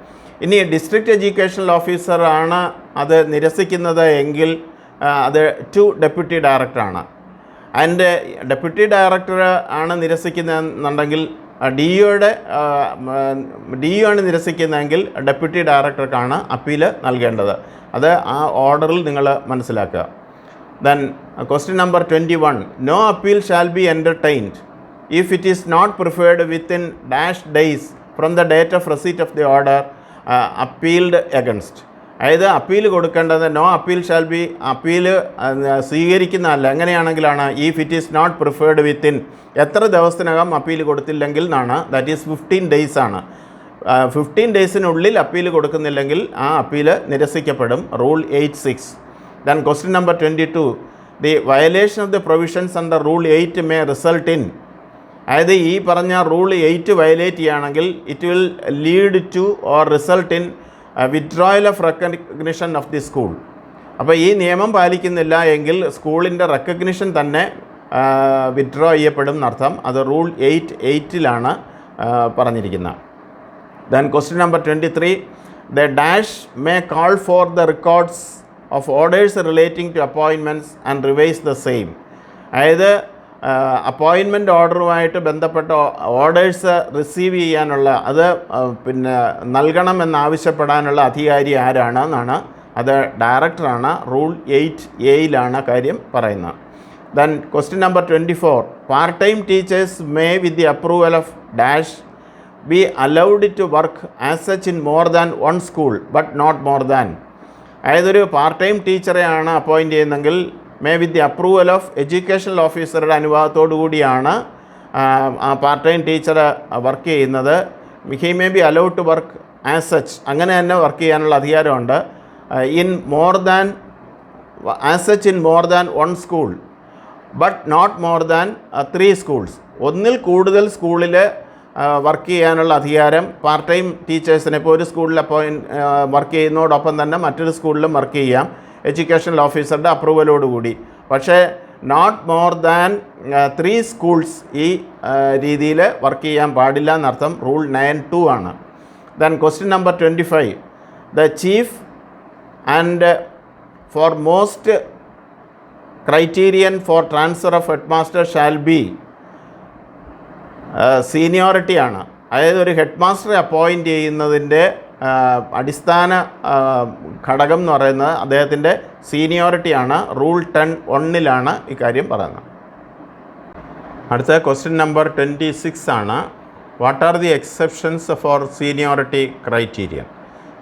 ഇനി ഡിസ്ട്രിക്ട് എഡ്യൂക്കേഷണൽ ഓഫീസറാണ് അത് നിരസിക്കുന്നത് എങ്കിൽ അത് ടു ഡെപ്യൂട്ടി ഡയറക്ടറാണ്. അതിൻ്റെ ഡെപ്യൂട്ടി ഡയറക്ടർ ആണ് നിരസിക്കുന്നതെന്നുണ്ടെങ്കിൽ DO ആണ് നിരസിക്കുന്നതെങ്കിൽ ഡെപ്യൂട്ടി ഡയറക്ടർക്കാണ് അപ്പീൽ നൽകേണ്ടത്. അത് ആ ഓർഡറിൽ നിങ്ങൾ മനസ്സിലാക്കുക. Then question number 21. No appeal shall be entertained if it is not preferred within dash days from the date of receipt of the order appealed against. അതായത് appeal കൊടുക്കേണ്ടത് no appeal shall be, appeal സ്വീകരിക്കുന്നതല്ല. എങ്ങനെയാണെങ്കിലാണ് if it is not preferred within, എത്ര ദിവസത്തിനകം appeal കൊടുത്തില്ലെങ്കിൽ എന്നാണ്. That is 15 days ആണ്. 15 ഡേയ്സിനുള്ളിൽ appeal കൊടുക്കുന്നില്ലെങ്കിൽ ആ അപ്പീൽ നിരസിക്കപ്പെടും. Rule 8(6). Then question number 22. The violation of the provisions under rule 8 may result in. അതായത് ഈ പറഞ്ഞ റൂൾ 8 വയലേറ്റ് ചെയ്യുകയാണെങ്കിൽ it will lead to or result in withdrawal of recognition of the school. അപ്പോൾ ഈ നിയമം പാലിക്കുന്നില്ല എങ്കിൽ സ്കൂളിൻ്റെ റെക്കഗ്നിഷൻ തന്നെ വിത്ഡ്രോ ചെയ്യപ്പെടും എന്നർത്ഥം. അത് റൂൾ 8(8)ലാണ് പറഞ്ഞിരിക്കുന്നത്. Then question number 23. The dash may call for the records of orders relating to appointments and revise the same. അതായത് അപ്പോയിൻമെൻറ്റ് ഓർഡറുമായിട്ട് ബന്ധപ്പെട്ട ഓർഡേഴ്സ് റിസീവ് ചെയ്യാനുള്ള അത് നൽകണമെന്നാവശ്യപ്പെടാനുള്ള അധികാരി ആരാണെന്നാണ്. അത് ഡയറക്ടറാണ്. റൂൾ 8(a)യിലാണ് കാര്യം പറയുന്നത്. Then question number 24. Part time teachers may with the approval of dash be allowed to work as such in more than 1 school but not more than. അതായത് ഒരു പാർട്ട് ടൈം ടീച്ചറെയാണ് അപ്പോയിൻറ്റ് ചെയ്യുന്നതെങ്കിൽ may with the approval of educational ഓഫീസറുടെ അനുവാദത്തോടു കൂടിയാണ് ആ part time teacher work ചെയ്യുന്നത്. He may be allowed to work as such, അങ്ങനെ തന്നെ വർക്ക് ചെയ്യാനുള്ള അധികാരമുണ്ട്. In more than as such in more than 1 school but not more than 3 schools. ഒന്നിൽ കൂടുതൽ സ്കൂളിൽ വർക്ക് ചെയ്യാനുള്ള അധികാരം പാർട്ട് ടൈം ടീച്ചേഴ്സിന്, ഇപ്പോൾ ഒരു സ്കൂളിൽ വർക്ക് ചെയ്യുന്നതോടൊപ്പം തന്നെ മറ്റൊരു സ്കൂളിലും വർക്ക് ചെയ്യാം എഡ്യൂക്കേഷണൽ ഓഫീസറുടെ അപ്രൂവലോടുകൂടി. പക്ഷേ നോട്ട് മോർ ദാൻ 3 സ്കൂൾസ് ഈ രീതിയിൽ വർക്ക് ചെയ്യാൻ പാടില്ല എന്നർത്ഥം. റൂൾ 9(2) ആണ്. Then question number 25. The chief and foremost criterion for transfer of head master shall be. സീനിയോറിറ്റിയാണ്. അതായത് ഒരു ഹെഡ് മാസ്റ്ററെ അപ്പോയിൻറ്റ് ചെയ്യുന്നതിൻ്റെ അടിസ്ഥാന ഘടകം എന്ന് പറയുന്നത് അദ്ദേഹത്തിൻ്റെ സീനിയോറിറ്റിയാണ്. റൂൾ 10(1)ലാണ് ഇക്കാര്യം പറയുന്നത്. അടുത്ത ക്വസ്റ്റ്യൻ നമ്പർ 26 ആണ്. What are the exceptions for seniority criterion?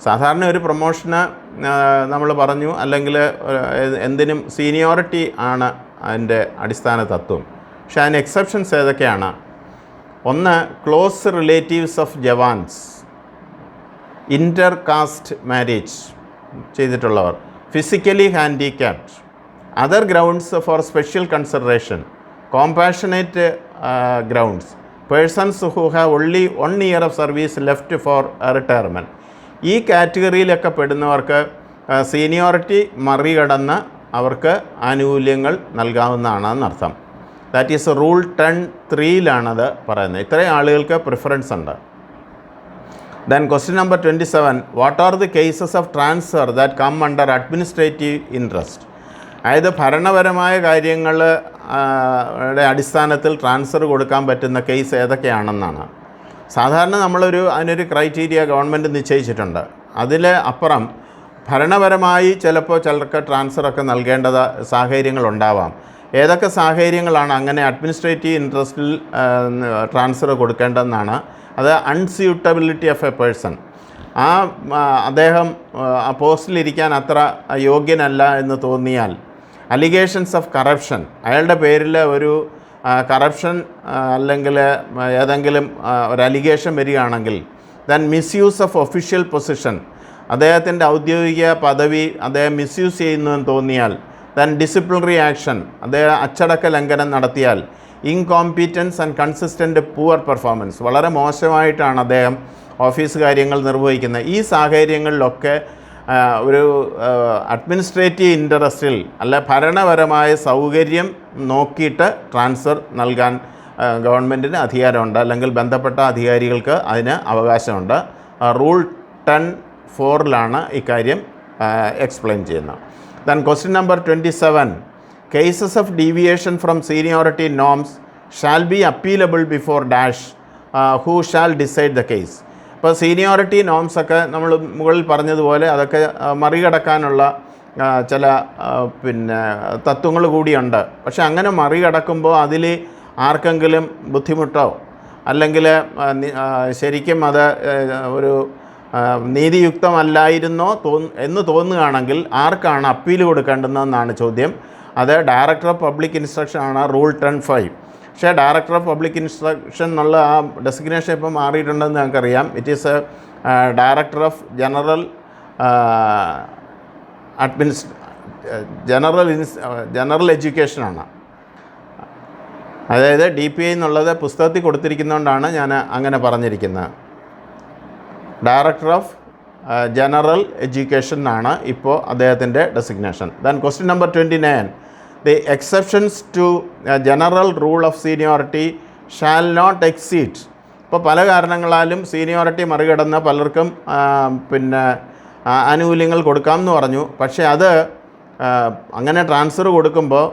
സാധാരണ ഒരു പ്രൊമോഷന് നമ്മൾ പറഞ്ഞു, അല്ലെങ്കിൽ എന്തിനും സീനിയോറിറ്റി ആണ് അതിൻ്റെ അടിസ്ഥാന തത്വം. പക്ഷേ അതിന് എക്സെപ്ഷൻസ് ഏതൊക്കെയാണ്? ഒന്ന്, close relatives of jawans, inter caste marriage ചെയ്തിട്ടുള്ളവർ, physically handicapped, other grounds for special consideration, compassionate grounds, persons who have only 1 year of service left for retirement. ഈ കാറ്റഗറിയിലൊക്കെ പെടുന്നവർക്ക് സീനിയോറിറ്റി മറികടന്ന് അവർക്ക് ആനുകൂല്യങ്ങൾ നൽകാവുന്നതാണെന്നർത്ഥം. ദാറ്റ് ഈസ് റൂൾ 10(3)ലാണത് പറയുന്നത്. ഇത്രയും ആളുകൾക്ക് പ്രിഫറൻസ് ഉണ്ട്. Then question number 27, what are the cases of transfer that come under administrative interest? അതായത് ഭരണപരമായ കാര്യങ്ങളുടെ അടിസ്ഥാനത്തിൽ ട്രാൻസ്ഫർ കൊടുക്കാൻ പറ്റുന്ന കേസ് ഏതൊക്കെയാണെന്നാണ്. സാധാരണ അതിനൊരു ക്രൈറ്റീരിയ ഗവൺമെൻറ് നിശ്ചയിച്ചിട്ടുണ്ട്. അതിൽ അപ്പുറം ഭരണപരമായി ചിലപ്പോൾ ചിലർക്ക് ട്രാൻസ്ഫറൊക്കെ നൽകേണ്ട സാഹചര്യങ്ങളുണ്ടാവാം. ഏതൊക്കെ സാഹചര്യങ്ങളാണ് അങ്ങനെ അഡ്മിനിസ്ട്രേറ്റീവ് ഇൻട്രസ്റ്റിൽ ട്രാൻസ്ഫർ കൊടുക്കേണ്ടതെന്നാണ്. അത് അൺസ്യൂട്ടബിലിറ്റി ഓഫ് എ പേഴ്സൺ, അദ്ദേഹം ആ പോസ്റ്റിലിരിക്കാൻ അത്ര യോഗ്യനല്ല എന്ന് തോന്നിയാൽ, അലിഗേഷൻസ് ഓഫ് കറപ്ഷൻ, അയാളുടെ പേരിൽ ഒരു കറപ്ഷൻ അല്ലെങ്കിൽ ഏതെങ്കിലും ഒരു അലിഗേഷൻ വരികയാണെങ്കിൽ, then misuse of official position, അദ്ദേഹത്തിൻ്റെ ഔദ്യോഗിക പദവി അദ്ദേഹം മിസ്യൂസ് ചെയ്യുന്നുവെന്ന് തോന്നിയാൽ, ദെൻ ഡിസിപ്ലിനറി ആക്ഷൻ, അദ്ദേഹം അച്ചടക്ക ലംഘനം നടത്തിയാൽ, ഇൻകോമ്പീറ്റൻസ് ആൻഡ് കൺസിസ്റ്റൻ്റ് പുവർ പെർഫോമൻസ്, വളരെ മോശമായിട്ടാണ് അദ്ദേഹം ഓഫീസ് കാര്യങ്ങൾ നിർവഹിക്കുന്നത്. ഈ സാഹചര്യങ്ങളിലൊക്കെ ഒരു അഡ്മിനിസ്ട്രേറ്റീവ് ഇൻട്രസ്റ്റിൽ അല്ല ഭരണപരമായ സൗകര്യം നോക്കിയിട്ട് ട്രാൻസ്ഫർ നൽകാൻ ഗവൺമെൻറ്റിന് അധികാരമുണ്ട്, അല്ലെങ്കിൽ ബന്ധപ്പെട്ട അധികാരികൾക്ക് അതിന് അവകാശമുണ്ട്. റൂൾ 10(4) ഇക്കാര്യം എക്സ്പ്ലെയിൻ ചെയ്യുന്നത്. Then question number 27, cases of deviation from seniority norms shall be appealable before dash, who shall decide the case? ഇപ്പോൾ സീനിയോറിറ്റി നോംസൊക്കെ നമ്മൾ മുകളിൽ പറഞ്ഞതുപോലെ അതൊക്കെ മറികടക്കാനുള്ള ചില തത്വങ്ങൾ കൂടിയുണ്ട്. പക്ഷെ അങ്ങനെ മറികടക്കുമ്പോൾ അതിൽ ആർക്കെങ്കിലും ബുദ്ധിമുട്ടോ അല്ലെങ്കിൽ ശരിക്കും അത് ഒരു നീതിയുക്തമല്ലായിരുന്നോ എന്ന് തോന്നുകയാണെങ്കിൽ ആർക്കാണ് അപ്പീൽ കൊടുക്കേണ്ടതെന്നാണ് ചോദ്യം. അത് ഡയറക്ടർ ഓഫ് പബ്ലിക് ഇൻസ്ട്രക്ഷൻ ആണ്, റൂൾ 10(5). പക്ഷേ ഡയറക്ടർ ഓഫ് പബ്ലിക് ഇൻസ്ട്രക്ഷൻ എന്നുള്ള ആ ഡെസിഗ്നേഷൻ ഇപ്പം മാറിയിട്ടുണ്ടെന്ന് ഞങ്ങൾക്കറിയാം. It is a director of general എഡ്യൂക്കേഷനാണ്. അതായത് DPI എന്നുള്ളത് പുസ്തകത്തിൽ കൊടുത്തിരിക്കുന്നതുകൊണ്ടാണ് ഞാൻ അങ്ങനെ പറഞ്ഞിരിക്കുന്നത്. ഡയറക്ടർ ഓഫ് ജനറൽ എഡ്യൂക്കേഷൻ എന്നാണ് ഇപ്പോൾ അദ്ദേഹത്തിൻ്റെ designation. Then question number 29, the exceptions to general rule of seniority shall not exceed. ഇപ്പോൾ പല കാരണങ്ങളാലും സീനിയോറിറ്റി മറികടന്ന് പലർക്കും ആനുകൂല്യങ്ങൾ കൊടുക്കാമെന്ന് പറഞ്ഞു. പക്ഷേ അത് അങ്ങനെ ട്രാൻസ്ഫർ കൊടുക്കുമ്പോൾ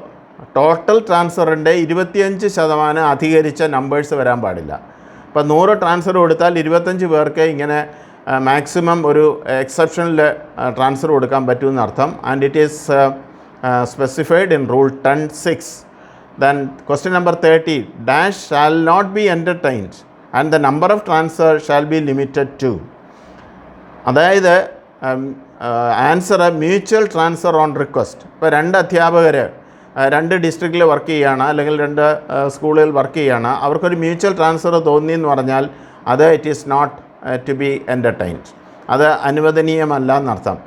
ടോട്ടൽ ട്രാൻസ്ഫറിൻ്റെ 25% അധികരിച്ച നമ്പേഴ്സ് വരാൻ പാടില്ല. ഇപ്പോൾ 100 ട്രാൻസ്ഫർ കൊടുത്താൽ 25 പേർക്ക് ഇങ്ങനെ മാക്സിമം ഒരു എക്സെപ്ഷനിൽ ട്രാൻസ്ഫർ കൊടുക്കാൻ പറ്റുമെന്ന് അർത്ഥം. And it is specified in rule 10(6). Then question number 30, dash shall not be entertained and the number of transfer shall be limited to. അതായത് answer mutual transfer on request. ഇപ്പോൾ 2 അധ്യാപകർ 2 ഡിസ്ട്രിക്റ്റിൽ വർക്ക് ചെയ്യുകയാണ്, അല്ലെങ്കിൽ 2 സ്കൂളുകളിൽ വർക്ക് ചെയ്യുകയാണ്, അവർക്കൊരു മ്യൂച്വൽ ട്രാൻസ്ഫർ തോന്നി എന്ന് പറഞ്ഞാൽ അത് it is not to be entertained, അത് അനുവദനീയമല്ല എന്നർത്ഥം.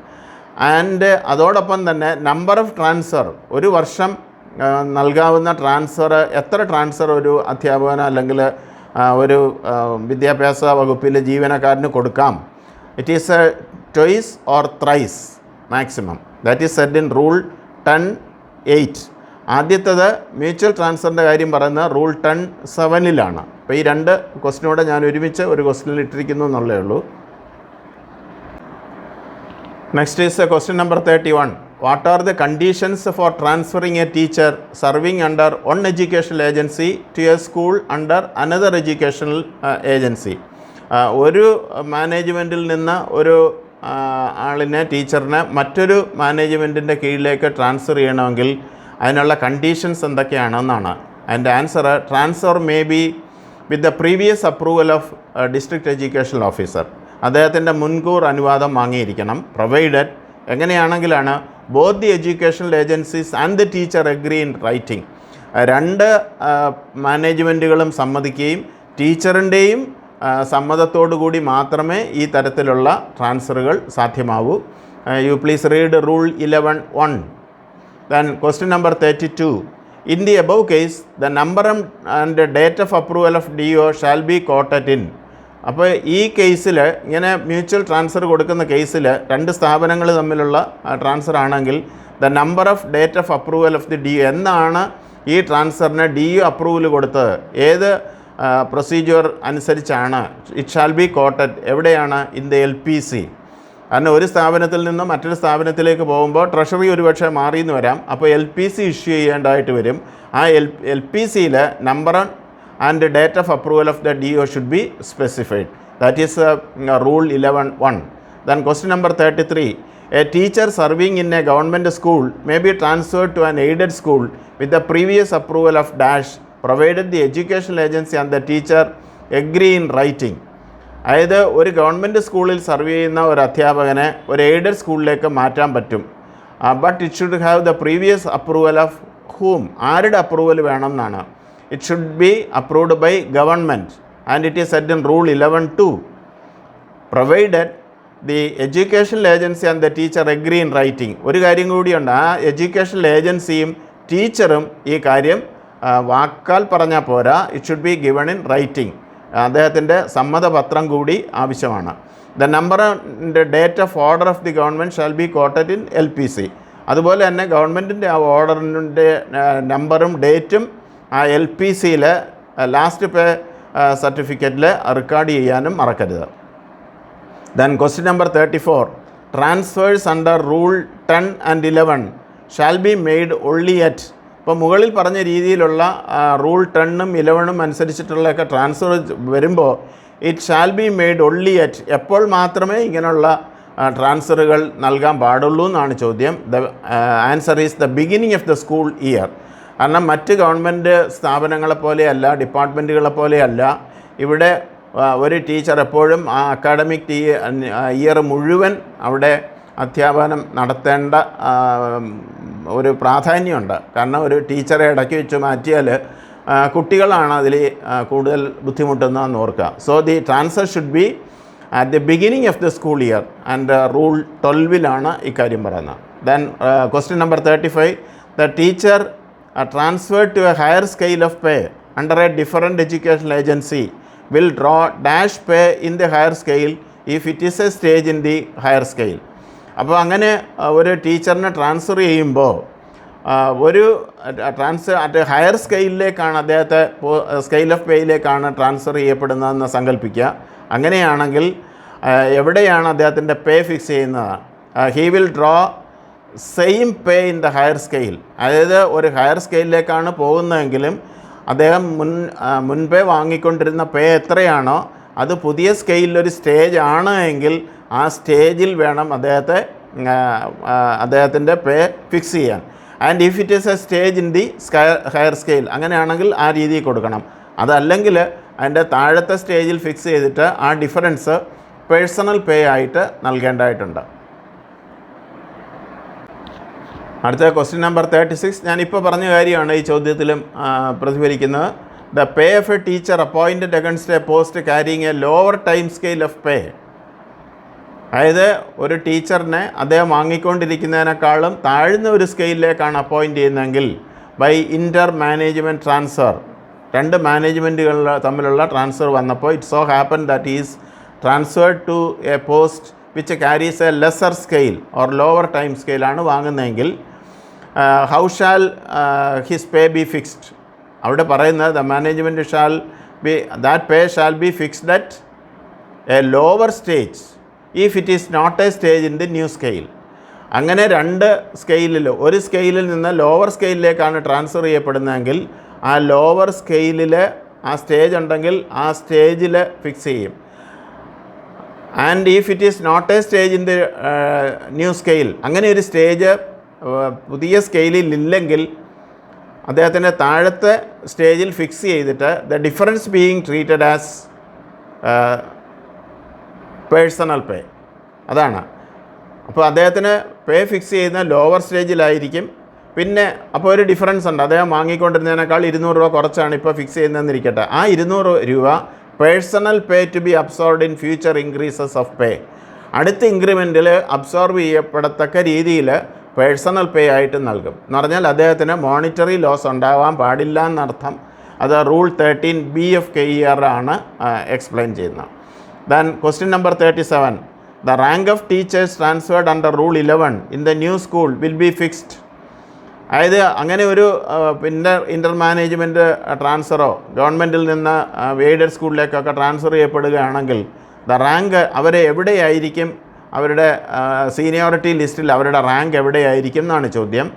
ആൻഡ് അതോടൊപ്പം തന്നെ നമ്പർ ഓഫ് ട്രാൻസ്ഫർ, ഒരു വർഷം നൽകാവുന്ന ട്രാൻസ്ഫർ, എത്ര ട്രാൻസ്ഫർ ഒരു അധ്യാപകന് അല്ലെങ്കിൽ ഒരു വിദ്യാഭ്യാസ വകുപ്പിലെ ജീവനക്കാരന് കൊടുക്കാം? It is a twice or thrice maximum. That is said in rule 10(8). ആദ്യത്തേത് മ്യൂച്വൽ ട്രാൻസ്ഫറിൻ്റെ കാര്യം പറയുന്നത് റൂൾ 10(7)ലാണ്. അപ്പോൾ ഈ 2 ക്വസ്റ്റിനൂടെ ഞാൻ ഒരുമിച്ച് ഒരു ക്വസ്റ്റിനിൽ ഇട്ടിരിക്കുന്നു എന്നുള്ളേ ഉള്ളൂ. Next is question number 31. What are the conditions for transferring a teacher serving under one educational agency to a school under another educational agency? ഒരു മാനേജ്മെൻറ്റിൽ നിന്ന് ഒരു ആളിനെ, ടീച്ചറിനെ മറ്റൊരു മാനേജ്മെൻറ്റിൻ്റെ കീഴിലേക്ക് ട്രാൻസ്ഫർ ചെയ്യണമെങ്കിൽ അതിനുള്ള കണ്ടീഷൻസ് എന്തൊക്കെയാണെന്നാണ്. അതിൻ്റെ answer, transfer may be with the previous approval of district education officer. അദ്ദേഹത്തിൻ്റെ മുൻകൂർ അനുവാദം വാങ്ങിയിരിക്കണം. പ്രൊവൈഡഡ്, എങ്ങനെയാണെങ്കിലാണ് both the educational agencies and the teacher agree in writing. 2 മാനേജ്മെൻറ്റുകളും സമ്മതിക്കുകയും ടീച്ചറിൻ്റെയും സമ്മതത്തോടു കൂടി മാത്രമേ ഈ തരത്തിലുള്ള ട്രാൻസ്ഫറുകൾ സാധ്യമാവൂ. You please read rule 11(1). Then question number 32. In the above case, the number and date of approval of DO shall be quoted in. അപ്പോൾ ഈ കേസിൽ ഇങ്ങനെ മ്യൂച്വൽ ട്രാൻസ്ഫർ കൊടുക്കുന്ന കേസിൽ 2 സ്ഥാപനങ്ങൾ തമ്മിലുള്ള ട്രാൻസ്ഫർ ആണെങ്കിൽ the number of date of approval of the DO, എന്നാണ് ഈ ട്രാൻസ്ഫറിന് DO അപ്രൂവൽ കൊടുത്തത്, ഏത് പ്രൊസീജിയർ അനുസരിച്ചാണ് ഇറ്റ് ഷാൽ ബി കോട്ടഡ്. എവിടെയാണ്? In the LPC. കാരണം ഒരു സ്ഥാപനത്തിൽ നിന്നും മറ്റൊരു സ്ഥാപനത്തിലേക്ക് പോകുമ്പോൾ ട്രഷറി ഒരുപക്ഷെ മാറിയെന്ന് വരാം. അപ്പോൾ LPC ഇഷ്യൂ ചെയ്യേണ്ടതായിട്ട് വരും. ആ LPCയിൽ number and date of approval of the DO should be specified. That is rule 11(1). Then question number 33. A teacher serving in a government school may be transferred to an aided school with the previous approval of dash, provided the educational agency and the teacher agree in writing. അതായത് ഒരു government സ്കൂളിൽ serve ചെയ്യുന്ന ഒരു അധ്യാപകനെ ഒരു aided സ്കൂളിലേക്ക് മാറ്റാൻ പറ്റും. But it should have the previous approval of whom. ആരുടെ അപ്രൂവൽ വേണം എന്നാണ്? It should be approved by government and it is set in rule 11(2). Provided the educational agency and the teacher agree in writing. ഒരു കാര്യം കൂടിയുണ്ട്, ആ educational ഏജൻസിയും ടീച്ചറും ഈ കാര്യം വാക്കാൽ പറഞ്ഞാൽ പോരാ, it should be given in writing. അദ്ദേഹത്തിൻ്റെ സമ്മതപത്രം കൂടി ആവശ്യമാണ്. The number and date of order of the government shall be quoted in LPC. അതുപോലെ തന്നെ ഗവൺമെൻറ്റിൻ്റെ ആ ഓർഡറിൻ്റെ നമ്പറും ഡേറ്റും ആ LPCയിൽ ലാസ്റ്റ് പേ സർട്ടിഫിക്കറ്റിൽ റെക്കോർഡ് ചെയ്യാനും മറക്കരുത്. Then question number 34. Transfers under rule 10 and 11 shall be made only at. ഇപ്പോൾ മുകളിൽ പറഞ്ഞ രീതിയിലുള്ള റൂൾ 10ഉം 11ഉം അനുസരിച്ചിട്ടുള്ളതൊക്കെ ട്രാൻസ്ഫർ വരുമ്പോൾ it shall be made only at. എപ്പോൾ മാത്രമേ ഇങ്ങനെയുള്ള ട്രാൻസ്ഫറുകൾ നൽകാൻ പാടുള്ളൂ എന്നാണ് ചോദ്യം. The answer is the beginning of the school year. കാരണം മറ്റ് ഗവൺമെൻറ് സ്ഥാപനങ്ങളെപ്പോലെയല്ല, ഡിപ്പാർട്ട്മെൻറ്റുകളെപ്പോലെയല്ല, ഇവിടെ ഒരു ടീച്ചർ എപ്പോഴും ആ അക്കാഡമിക് ഇയർ മുഴുവൻ അവിടെ അധ്യാപനം നടത്തേണ്ട ഒരു പ്രാധാന്യമുണ്ട്. കാരണം ഒരു ടീച്ചറെ ഇടയ്ക്ക് വെച്ച് മാറ്റിയാൽ കുട്ടികളാണ് അതിൽ കൂടുതൽ ബുദ്ധിമുട്ടുന്നതെന്ന് ഓർക്കുക. So the transfer should be at the beginning of the school year and rule 12ലാണ് ഇക്കാര്യം പറയുന്നത്. Then question number 35. The teacher transferred to a higher scale of pay under a different educational agency will draw dash pay in the higher scale if it is a stage in the higher scale. അപ്പോൾ അങ്ങനെ ഒരു ടീച്ചറിനെ transfer ചെയ്യുമ്പോൾ ഒരു higher സ്കെയിലിലേക്കാണ് അദ്ദേഹത്തെ scale of പേയിലേക്കാണ് transfer ചെയ്യപ്പെടുന്നതെന്ന് സങ്കല്പിക്കുക. അങ്ങനെയാണെങ്കിൽ എവിടെയാണ് അദ്ദേഹത്തിൻ്റെ പേ ഫിക്സ് ചെയ്യുന്നത്? He will draw same pay in the higher scale. അതായത് ഒരു ഹയർ സ്കെയിലിലേക്കാണ് പോകുന്നതെങ്കിലും അദ്ദേഹം മുൻപേ വാങ്ങിക്കൊണ്ടിരുന്ന പേ എത്രയാണോ അത് പുതിയ സ്കെയിലൊരു സ്റ്റേജ് ആണ് എങ്കിൽ ആ സ്റ്റേജിൽ വേണം അദ്ദേഹത്തിൻ്റെ പേ ഫിക്സ് ചെയ്യാൻ. And if it is A stage in the higher scale, അങ്ങനെയാണെങ്കിൽ ആ രീതിയിൽ കൊടുക്കണം. അതല്ലെങ്കിൽ അതിൻ്റെ താഴത്തെ സ്റ്റേജിൽ ഫിക്സ് ചെയ്തിട്ട് ആ ഡിഫറൻസ് പേഴ്സണൽ പേ ആയിട്ട് നൽകേണ്ടതായിട്ടുണ്ട്. അടുത്ത ക്വസ്റ്റ്യൻ നമ്പർ 36. ഞാനിപ്പോൾ പറഞ്ഞ കാര്യമാണ് ഈ ചോദ്യത്തിലും പ്രതിഫലിക്കുന്നത്. The pay of a teacher appointed against a post carrying a lower time scale of pay. അതായത് ഒരു ടീച്ചറിനെ അദ്ദേഹം വാങ്ങിക്കൊണ്ടിരിക്കുന്നതിനേക്കാളും താഴ്ന്ന ഒരു സ്കെയിലിലേക്കാണ് അപ്പോയിൻറ്റ് ചെയ്യുന്നതെങ്കിൽ ബൈ ഇൻ്റർ മാനേജ്മെൻറ്റ് ട്രാൻസ്ഫർ, രണ്ട് മാനേജ്മെൻറ്റുകൾ തമ്മിലുള്ള ട്രാൻസ്ഫർ വന്നപ്പോൾ it so happen that is transferred to a post which carries a lesser scale or lower time സ്കെയിലാണ് വാങ്ങുന്നതെങ്കിൽ how shall his pay be fixed? അവിടെ പറയുന്നത് the management shall B that pay shall be fixed at a lower stage if it is not a stage in the new scale. അങ്ങനെ രണ്ട് സ്കെയിലിൽ, ഒരു സ്കെയിലിൽ നിന്ന് ലോവർ സ്കെയിലിലേക്കാണ് ട്രാൻസ്ഫർ ചെയ്യപ്പെടുന്നതെങ്കിൽ ആ lower സ്കെയിലിൽ ആ സ്റ്റേജ് ഉണ്ടെങ്കിൽ ആ സ്റ്റേജിൽ ഫിക്സ് ചെയ്യും. And if it is not a stage in the new scale, അങ്ങനെ ഒരു സ്റ്റേജ് പുതിയ സ്കെയിലിൽ ഇല്ലെങ്കിൽ അദ്ദേഹത്തിൻ്റെ താഴത്തെ സ്റ്റേജിൽ ഫിക്സ് ചെയ്തിട്ട് the difference being treated as personal pay. അതാണ്. അപ്പോൾ അദ്ദേഹത്തിന് പേ ഫിക്സ് ചെയ്യുന്ന ലോവർ സ്റ്റേജിലായിരിക്കും. പിന്നെ അപ്പോൾ ഒരു ഡിഫറൻസ് ഉണ്ട്. അദ്ദേഹം വാങ്ങിക്കൊണ്ടിരുന്നതിനേക്കാൾ 200 രൂപ കുറച്ചാണ് ഇപ്പോൾ ഫിക്സ് ചെയ്യുന്നതെന്നിരിക്കട്ടെ. ആ 200 രൂപ personal pay to be absorbed in future increases of pay, അടുത്ത ഇൻക്രിമെൻറ്റിൽ അബ്സോർബ് ചെയ്യപ്പെടത്തക്ക രീതിയിൽ പേഴ്സണൽ പേ ആയിട്ട് നൽകും. എന്ന് പറഞ്ഞാൽ അദ്ദേഹത്തിന് മോണിറ്ററി ലോസ് ഉണ്ടാവാൻ പാടില്ല എന്നർത്ഥം. അത് റൂൾ 13B of KER ആണ് എക്സ്പ്ലെയിൻ ചെയ്യുന്നത്. Then question number 37. The rank of teachers transferred under Rule 11 in the new school will be fixed. അതായത് അങ്ങനെ ഒരു ഇൻ്റർ മാനേജ്മെൻറ്റ് ട്രാൻസ്ഫറോ ഗവൺമെൻറ്റിൽ നിന്ന് എയ്ഡഡ് സ്കൂളിലേക്കൊക്കെ ട്രാൻസ്ഫർ ചെയ്യപ്പെടുകയാണെങ്കിൽ ദ റാങ്ക് അവരെ എവിടെയായിരിക്കും, അവരുടെ സീനിയോറിറ്റി ലിസ്റ്റിൽ അവരുടെ റാങ്ക് എവിടെയായിരിക്കും എന്നാണ് ചോദ്യം.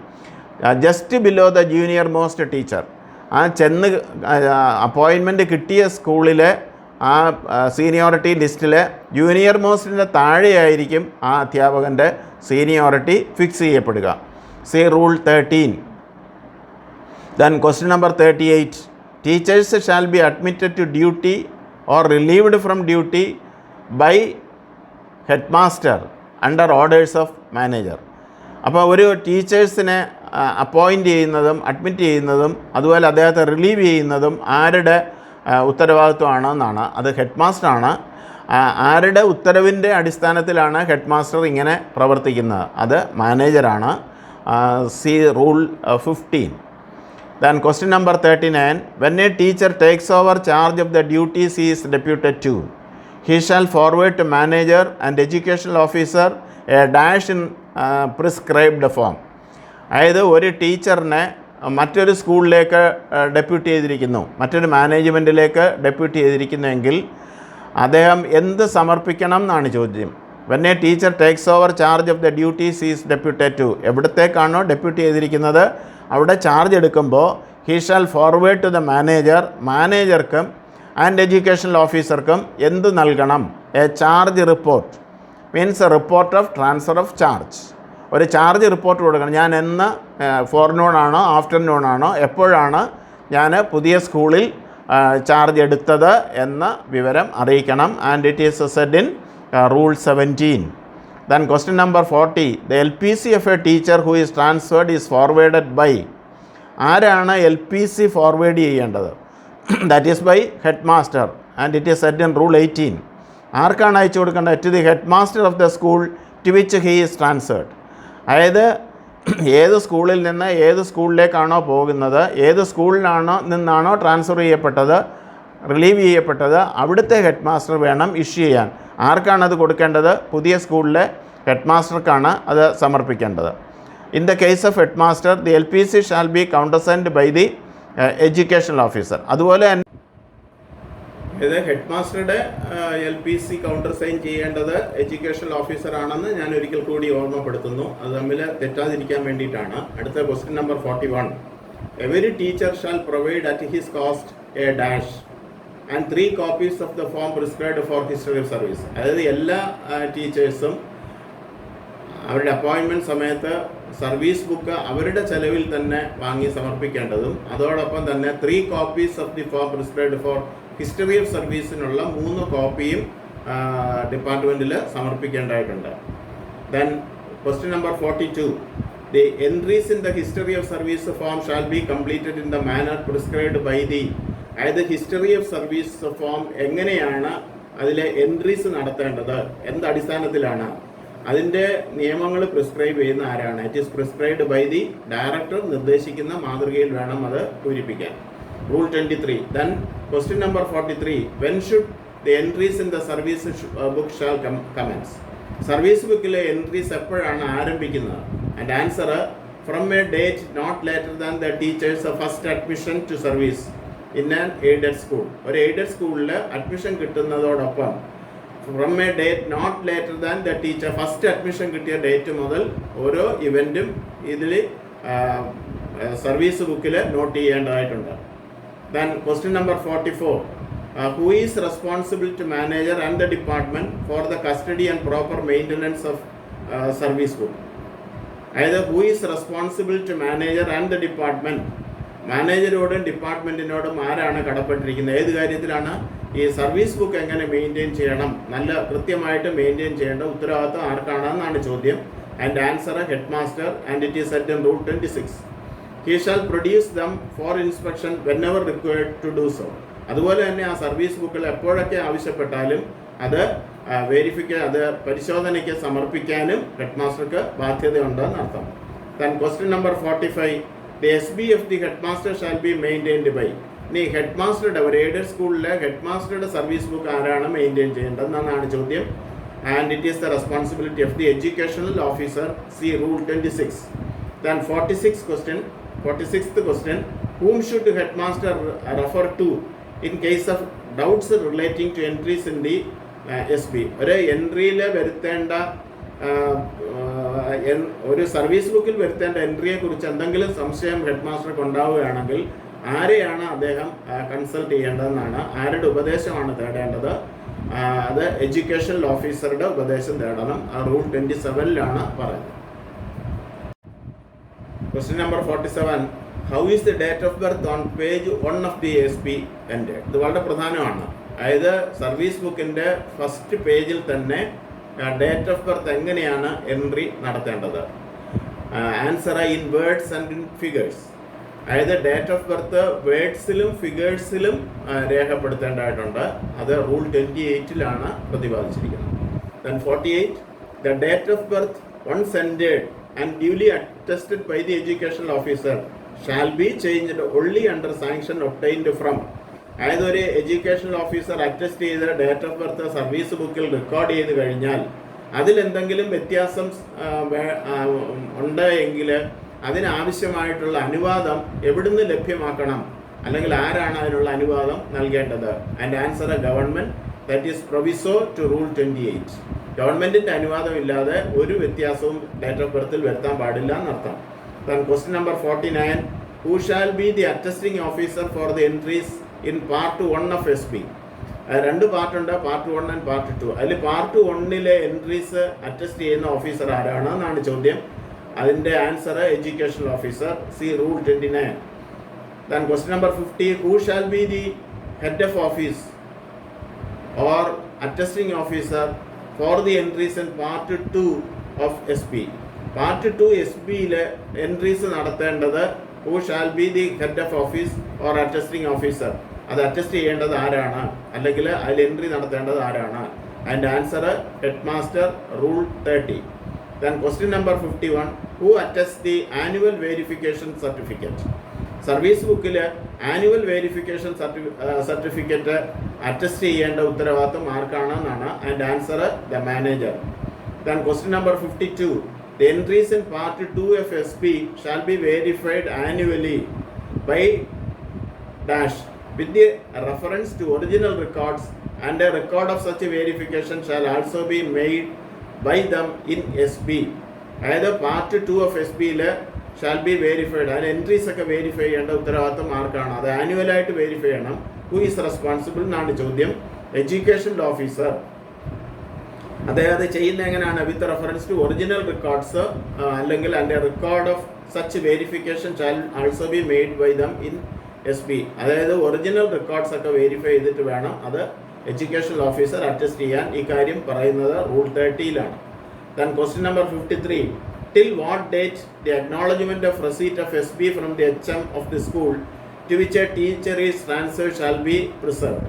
Just below the junior most teacher. ആ അപ്പോയിൻമെൻറ്റ് കിട്ടിയ സ്കൂളിലെ ആ സീനിയോറിറ്റി ലിസ്റ്റിൽ ജൂനിയർ മോസ്റ്റിൻ്റെ താഴെയായിരിക്കും ആ അധ്യാപകൻ്റെ സീനിയോറിറ്റി ഫിക്സ് ചെയ്യപ്പെടുക. See rule 13. Then question number 38. Teachers shall be admitted to duty or relieved from duty by headmaster under orders of manager. അപ്പോൾ ഒരു ടീച്ചേഴ്സിനെ അപ്പോയിൻ്റ് ചെയ്യുന്നതും അഡ്മിറ്റ് ചെയ്യുന്നതും അതുപോലെ അദ്ദേഹത്തെ റിലീവ് ചെയ്യുന്നതും ആരുടെ ഉത്തരവാദിത്വമാണെന്നാണ്. അത് ഹെഡ് മാസ്റ്ററാണ്. ആരുടെ ഉത്തരവിൻ്റെ അടിസ്ഥാനത്തിലാണ് ഹെഡ് മാസ്റ്റർ ഇങ്ങനെ പ്രവർത്തിക്കുന്നത്? അത് മാനേജറാണ്. See rule 15. Then question number 39. When a teacher takes over charge of the duties he is deputed to, he shall forward to manager and educational officer a dash in prescribed form. അതായത് ഒരു ടീച്ചറിനെ മറ്റൊരു സ്കൂളിലേക്ക് depute ചെയ്തിരിക്കുന്നു, മറ്റൊരു മാനേജ്മെൻറ്റിലേക്ക് depute ചെയ്തിരിക്കുന്നുവെങ്കിൽ അദ്ദേഹം എന്ത് സമർപ്പിക്കണം എന്നാണ് ചോദ്യം. When a teacher takes over charge of the duties is deputed to, എവിടത്തേക്കാണോ ഡെപ്യൂട്ട് ചെയ്തിരിക്കുന്നത് അവിടെ ചാർജ് എടുക്കുമ്പോൾ he shall forward to the manager, മാനേജർക്കും ആൻഡ് എഡ്യൂക്കേഷണൽ ഓഫീസർക്കും എന്ത് നൽകണം? A charge report. Means a report of transfer of charge. ഒരു charge report കൊടുക്കണം. ഞാൻ എന്ന് ഫോർനൂണാണോ ആഫ്റ്റർനൂണാണോ എപ്പോഴാണ് ഞാൻ പുതിയ സ്കൂളിൽ ചാർജ് എടുത്തത് എന്ന വിവരം അറിയിക്കണം. And it is said in rule 17. Then question number 40. The LPC of a teacher who is transferred is forwarded by. ആരാണ് LPC ഫോർവേഡ് ചെയ്യേണ്ടത്? That is by headmaster and it is said in rule 18. ആർക്കാണ് അയച്ചു കൊടുക്കേണ്ടത്? To the headmaster of the school to which he is transferred. അതായത് ഏത് സ്കൂളിൽ നിന്ന് ഏത് സ്കൂളിലേക്കാണോ പോകുന്നത്, ഏത് നിന്നാണോ ട്രാൻസ്ഫർ ചെയ്യപ്പെട്ടത്, റിലീവ് ചെയ്യപ്പെട്ടത്, അവിടുത്തെ ഹെഡ് മാസ്റ്റർ വേണം ഇഷ്യൂ ചെയ്യാൻ. ആർക്കാണത് കൊടുക്കേണ്ടത്? പുതിയ സ്കൂളിലെ ഹെഡ് മാസ്റ്റർക്കാണ് അത് സമർപ്പിക്കേണ്ടത്. In the case of head master the LPC shall be countersigned by the educational officer. അതുപോലെ ഇത് ഹെഡ് മാസ്റ്ററുടെ LPC കൗണ്ടർ സൈൻ ചെയ്യേണ്ടത് എഡ്യൂക്കേഷണൽ ഓഫീസറാണെന്ന് ഞാൻ ഒരിക്കൽ കൂടി ഓർമ്മപ്പെടുത്തുന്നു. അത് തമ്മിൽ തെറ്റാതിരിക്കാൻ വേണ്ടിയിട്ടാണ്. അടുത്ത question number 41. Every teacher shall provide at his cost a dash and 3 copies of the form prescribed for history of service. അതായത് എല്ലാ ടീച്ചേഴ്സും അവരുടെ അപ്പോയിൻമെൻറ്റ് സമയത്ത് സർവീസ് ബുക്ക് അവരുടെ ചെലവിൽ തന്നെ വാങ്ങി സമർപ്പിക്കേണ്ടതും അതോടൊപ്പം തന്നെ 3 copies of the form prescribed for history of സർവീസിനുള്ള 3 കോപ്പിയും ഡിപ്പാർട്ട്മെൻറ്റിൽ സമർപ്പിക്കേണ്ടതായിട്ടുണ്ട്. Then question number 42. The entries in the history of service form shall be completed in the manner prescribed by the. അതായത് ഹിസ്റ്ററി ഓഫ് സർവീസ് ഫോം എങ്ങനെയാണ് അതിലെ entries നടത്തേണ്ടത്, എന്തടിസ്ഥാനത്തിലാണ്, അതിൻ്റെ നിയമങ്ങൾ പ്രിസ്ക്രൈബ് ചെയ്യുന്ന ആരാണ്? It is prescribed by the director. നിർദ്ദേശിക്കുന്ന മാതൃകയിൽ വേണം അത് പൂരിപ്പിക്കാൻ. Rule 23. Then question number 43. When should the entries in the service book shall commence? Service ബുക്കിലെ എൻട്രീസ് എപ്പോഴാണ് ആരംഭിക്കുന്നത്? And answer from a date not later than the teacher's first admission to service in an aided school. ഒരു aided സ്കൂളിൽ admission കിട്ടുന്നതോടൊപ്പം from a date not later than the teacher first admission കിട്ടിയ date മുതൽ ഓരോ ഇവൻറ്റും ഇതിൽ service ബുക്കിൽ not ചെയ്യേണ്ടതായിട്ടുണ്ട്. Then question number 44. Who is responsible to manager and the department for the custody and proper maintenance of service book? Either who is responsible to manager and the department? മാനേജരോടും ഡിപ്പാർട്ട്മെൻറ്റിനോടും ആരാണ് കടപ്പെട്ടിരിക്കുന്നത്? ഏത് കാര്യത്തിലാണ്? ഈ service book എങ്ങനെ maintain ചെയ്യണം, നല്ല കൃത്യമായിട്ട് maintain ചെയ്യേണ്ട ഉത്തരവാദിത്വം ആർക്കാണെന്നാണ് ചോദ്യം. And answer head master and it is set in rule 26. He shall produce them for inspection whenever required to do so. അതുപോലെ തന്നെ ആ സർവീസ് ബുക്കിൽ എപ്പോഴൊക്കെ ആവശ്യപ്പെട്ടാലും അത് അത് പരിശോധനയ്ക്ക് സമർപ്പിക്കാനും ഹെഡ് മാസ്റ്റർക്ക് ബാധ്യതയുണ്ടെന്ന് അർത്ഥം. Then question number 45. The SB of the headmaster shall be maintained by. ഇനി ഹെഡ് മാസ്റ്ററുടെ ഒരു എയ്ഡഡ് സ്കൂളിലെ ഹെഡ് മാസ്റ്ററുടെ സർവീസ് ബുക്ക് ആരാണ് മെയിൻറ്റെയിൻ ചെയ്യേണ്ടതെന്നാണ് ചോദ്യം. And it is the responsibility of the educational officer. C rule 26. Then 46th question, whom should headmaster refer to in case of doubts relating to entries in the SB? ഒരു എൻട്രിയിൽ വരുത്തേണ്ട ഒരു service ബുക്കിൽ വരുത്തേണ്ട എൻട്രിയെ കുറിച്ച് എന്തെങ്കിലും സംശയം ഹെഡ്മാസ്റ്റർക്ക് ഉണ്ടാവുകയാണെങ്കിൽ ആരെയാണ് അദ്ദേഹം കൺസൾട്ട് ചെയ്യേണ്ടതെന്നാണ്, ആരുടെ ഉപദേശമാണ് തേടേണ്ടത്? അത് എഡ്യൂക്കേഷണൽ ഓഫീസറുടെ ഉപദേശം തേടണം. റൂൾ 27 പറയുന്നത്. Question number 47, how is the date of birth on page 1 of the SB entered? ഇത് വളരെ പ്രധാനമാണ്. അതായത് സർവീസ് ബുക്കിൻ്റെ ഫസ്റ്റ് പേജിൽ തന്നെ ഡേറ്റ് ഓഫ് ബർത്ത് എങ്ങനെയാണ് എൻട്രി നടത്തേണ്ടത്? Answer in words and in figures. അതായത് ഡേറ്റ് ഓഫ് ബർത്ത് വേർഡ്സിലും ഫിഗേഴ്സിലും രേഖപ്പെടുത്തേണ്ടതായിട്ടുണ്ട്. അത് rule 28 പ്രതിപാദിച്ചിരിക്കുന്നത്. Then 48, the date of birth once entered and duly attested by the educational officer shall be changed only under sanction obtained from. അതായത് ഒരു educational officer attest ചെയ്ത date of birth service ബുക്കിൽ record ചെയ്ത് കഴിഞ്ഞാൽ അതിലെന്തെങ്കിലും വ്യത്യാസം ഉണ്ട് എങ്കിൽ അതിനാവശ്യമായിട്ടുള്ള അനുവാദം എവിടുന്ന് ലഭ്യമാക്കണം, അല്ലെങ്കിൽ ആരാണ് അതിനുള്ള അനുവാദം നൽകേണ്ടത്? And answer government. That is proviso to rule 28. ഗവൺമെൻറ്റിൻ്റെ അനുവാദം ഇല്ലാതെ ഒരു വ്യത്യാസവും ഡേറ്റ് ഓഫ് ബർത്തിൽ വരുത്താൻ പാടില്ല എന്നർത്ഥം. Then question number 49, who shall be the attesting officer for the entries in part 1 of SB? രണ്ട് പാർട്ടുണ്ട്, പാർട്ട് 1 ആൻഡ് പാർട്ട് 2. അതിൽ പാർട്ട് 1 എൻട്രീസ് അറ്റസ്റ്റ് ചെയ്യുന്ന ഓഫീസർ ആരാണ് എന്നാണ് ചോദ്യം. അതിൻ്റെ answer educational officer. C rule 29. Then question number 50, who shall be the head of office or attesting officer for the entries in part 2 of SB? Part 2 SBയിൽ entries നടത്തേണ്ടത് who shall be the head of office or attesting officer? അത് attest ചെയ്യേണ്ടത് ആരാണ്, അല്ലെങ്കിൽ അതിൽ entry നടത്തേണ്ടത് ആരാണ്? അതിൻ്റെ answer head master, rule 30. Then question number 51, who attests the annual verification certificate? Service ബുക്കിൽ ആനുവൽ വെരിഫിക്കേഷൻ സർട്ടിഫിക്കറ്റ് അറ്റസ്റ്റ് ചെയ്യേണ്ട ഉത്തരവാദിത്വം ആർക്കാണെന്നാണ്. അതിൻ്റെ answer the manager. Then question number 52, the entries in part 2 of SB shall be verified annually by dash with the reference to original records, and a record of such a verification shall also be made by them in SB. അതായത് part 2 of SBയിൽ shall be verified. അതിൽ entries ഒക്കെ verify ചെയ്യേണ്ട ഉത്തരവാദിത്വം ആർക്കാണ്? അത് ആനുവലായിട്ട് verify ചെയ്യണം. ഹു ഈസ് റെസ്പോൺസിബിൾ എന്നാണ് ചോദ്യം. Educational officer. അദ്ദേഹം ചെയ്യുന്നത് എങ്ങനെയാണ്? With reference to original records, അല്ലെങ്കിൽ അതിൻ്റെ record of such verification shall also be made by them in SB. അതായത് ഒറിജിനൽ റെക്കോർഡ്സ് ഒക്കെ വെരിഫൈ ചെയ്തിട്ട് വേണം അത് എഡ്യൂക്കേഷണൽ ഓഫീസർ അറ്റസ്റ്റ് ചെയ്യാൻ. ഈ കാര്യം പറയുന്നത് rule 30. Then question number 53, till what date the acknowledgement of receipt of SB from the HM of the school to which a teacher is transferred shall be preserved?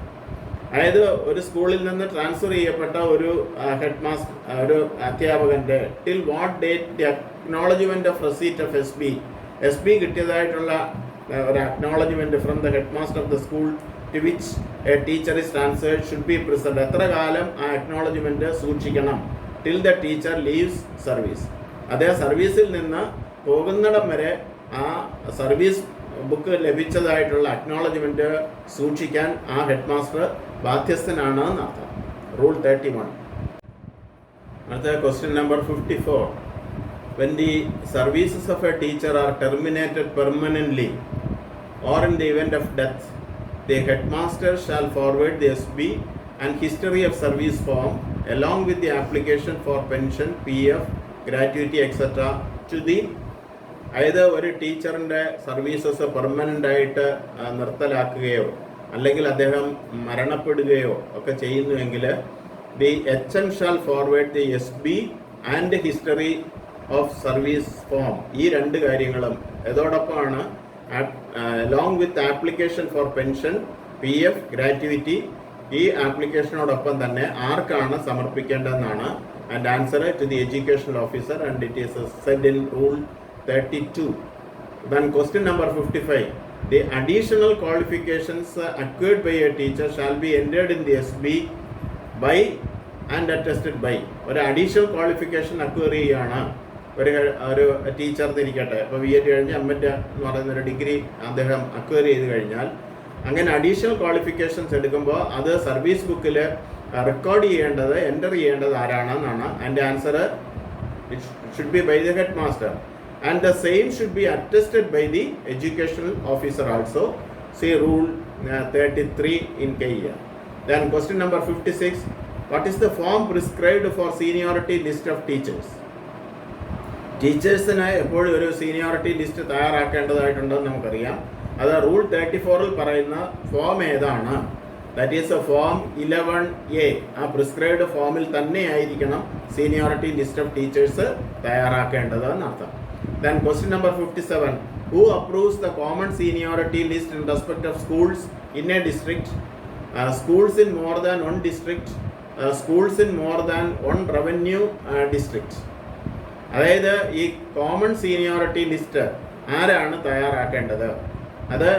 അതായത് ഒരു സ്കൂളിൽ നിന്ന് transfer ചെയ്യപ്പെട്ട ഒരു ഹെഡ് മാസ്റ്റർ, ഒരു അധ്യാപകൻ്റെ till what date the acknowledgement of receipt of SB കിട്ടിയതായിട്ടുള്ള ഒരു acknowledgement from the headmaster of the school to which a teacher is transferred should be preserved. എത്ര കാലം ആ acknowledgement സൂക്ഷിക്കണം? till the teacher leaves service. അതേ സർവീസിൽ നിന്ന് പോകുന്നിടം വരെ ആ സർവീസ് ബുക്ക് ലഭിച്ചതായിട്ടുള്ള അക്നോളജ്മെൻറ്റ് സൂക്ഷിക്കാൻ ആ ഹെഡ് മാസ്റ്റർ ബാധ്യസ്ഥനാണ് എന്നർത്ഥം. റൂൾ 31. അടുത്ത question number 54, when the services of a teacher are terminated permanently or in the event of death, the headmaster shall forward the SB and history of service form along with the application for pension, PF, gratuity, etc. to the. അതായത് ഒരു ടീച്ചറിൻ്റെ services permanent ആയിട്ട് നിർത്തലാക്കുകയോ അല്ലെങ്കിൽ അദ്ദേഹം മരണപ്പെടുകയോ ഒക്കെ ചെയ്യുന്നുവെങ്കിൽ the HM shall forward the SB and history of service form. ഈ രണ്ട് കാര്യങ്ങളും ഇതോടൊപ്പമാണ് along with application for pension, PF, gratuity. ഈ ആപ്ലിക്കേഷനോടൊപ്പം തന്നെ ആർക്കാണ് സമർപ്പിക്കേണ്ടതെന്നാണ്. And answer to the educational officer, and it is said in rule 32. Then question number 55, the additional qualifications acquired by a teacher shall be entered in the SB by and attested by. ഒരു additional qualification acquire ചെയ്യുകയാണ് ഒരു teacher തിരിക്കട്ടെ, ഇപ്പോൾ BEd കഴിഞ്ഞ് MEd എന്ന് പറയുന്നൊരു degree അദ്ദേഹം acquire ചെയ്ത് കഴിഞ്ഞാൽ അങ്ങനെ അഡീഷണൽ ക്വാളിഫിക്കേഷൻസ് എടുക്കുമ്പോൾ അത് സർവീസ് ബുക്കിൽ റെക്കോർഡ് ചെയ്യേണ്ടത്, എൻ്റർ ചെയ്യേണ്ടത് ആരാണെന്നാണ്. അതിൻ്റെ answer it should be by the headmaster and the same should be attested by the educational officer also. See rule 33 in KER. Then question number 56. What is the form prescribed for seniority list of teachers? ടീച്ചേഴ്സിന് എപ്പോഴും ഒരു seniority list തയ്യാറാക്കേണ്ടതായിട്ടുണ്ടെന്ന് നമുക്കറിയാം. അത് rule 34 പറയുന്ന form ഏതാണ്? That is A form 11A. ആ prescribed ഫോമിൽ തന്നെ ആയിരിക്കണം സീനിയോറിറ്റി ലിസ്റ്റ് ഓഫ് ടീച്ചേഴ്സ് തയ്യാറാക്കേണ്ടത് എന്നർത്ഥം. Then question number 57. Who approves the common seniority list in respect of schools in a district, schools in more than one district, schools in more than one revenue district? അതായത് ഈ common seniority list ആരാണ് തയ്യാറാക്കേണ്ടത്? അത്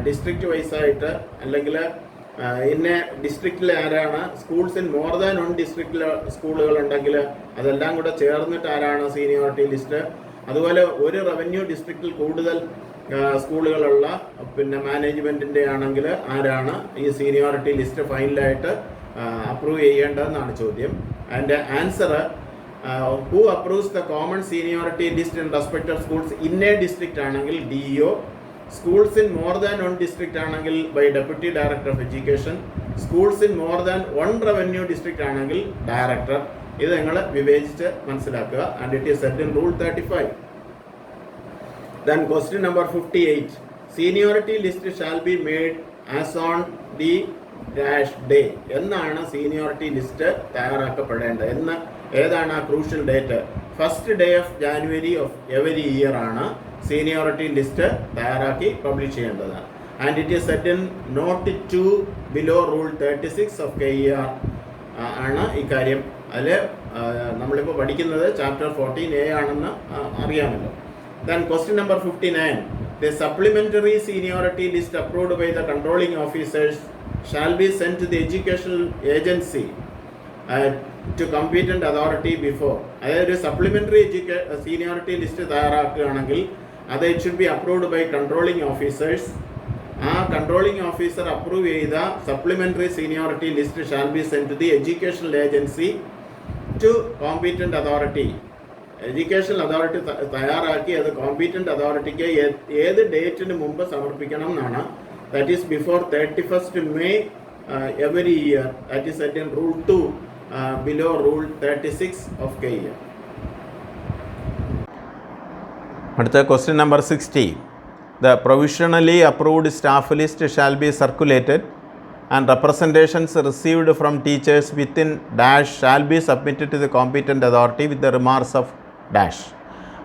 district വൈസായിട്ട് അല്ലെങ്കിൽ ഇന്ന ഡിസ്ട്രിക്റ്റിൽ ആരാണ്, schools in more than one ഡിസ്ട്രിക്റ്റിൽ സ്കൂളുകളുണ്ടെങ്കിൽ അതെല്ലാം കൂടെ ചേർന്നിട്ട് ആരാണ് സീനിയോറിറ്റി ലിസ്റ്റ്. അതുപോലെ ഒരു റവന്യൂ ഡിസ്ട്രിക്റ്റിൽ കൂടുതൽ സ്കൂളുകളുള്ള മാനേജ്മെൻറ്റിൻ്റെ ആണെങ്കിൽ ആരാണ് ഈ സീനിയോറിറ്റി ലിസ്റ്റ് ഫൈനലായിട്ട് അപ്രൂവ് ചെയ്യേണ്ടതെന്നാണ് ചോദ്യം. അതിൻ്റെ answer who approves the common seniority list in respect of schools in a district ആണെങ്കിൽ DO, schools in more than one district ആണെങ്കിൽ by deputy director of education, schools in more than one revenue district ആണെങ്കിൽ director. ഇത് നിങ്ങൾ വിവേചിച്ച് മനസ്സിലാക്കുക. And it is set in rule 35. Then question number 58. Seniority list shall be made as on the dash day. എന്നാണ് seniority list തയ്യാറാക്കപ്പെടേണ്ടത്? ഏതാണ് ആ crucial date? First day of January of every year ആണ് seniority list തയ്യാറാക്കി publish ചെയ്യേണ്ടത്. And it is set in note 2 below rule 36 of KER ആണ് ഇക്കാര്യം. അതിൽ നമ്മളിപ്പോൾ പഠിക്കുന്നത് ചാപ്റ്റർ 14A ആണെന്ന് അറിയാമല്ലോ. Then question number 59. The supplementary seniority list approved by the controlling officers shall be sent to the educational agency to competent authority before. അതായത് ഒരു supplementary seniority list തയ്യാറാക്കുകയാണെങ്കിൽ അത് it should be approved by controlling officers. ആ controlling officer approve ചെയ്ത supplementary seniority list shall be sent to the educational agency to competent authority. Educational authority തയ്യാറാക്കി അത് competent അതോറിറ്റിക്ക് ഏത് ഡേറ്റിന് മുമ്പ് സമർപ്പിക്കണം എന്നാണ്. That is before 31st May every year. That is set in rule 2 below rule 36 of KER. അടുത്ത question number 60. The provisionally approved staff list shall be circulated and representations received from teachers within dash shall be submitted to the competent authority with the remarks of dash.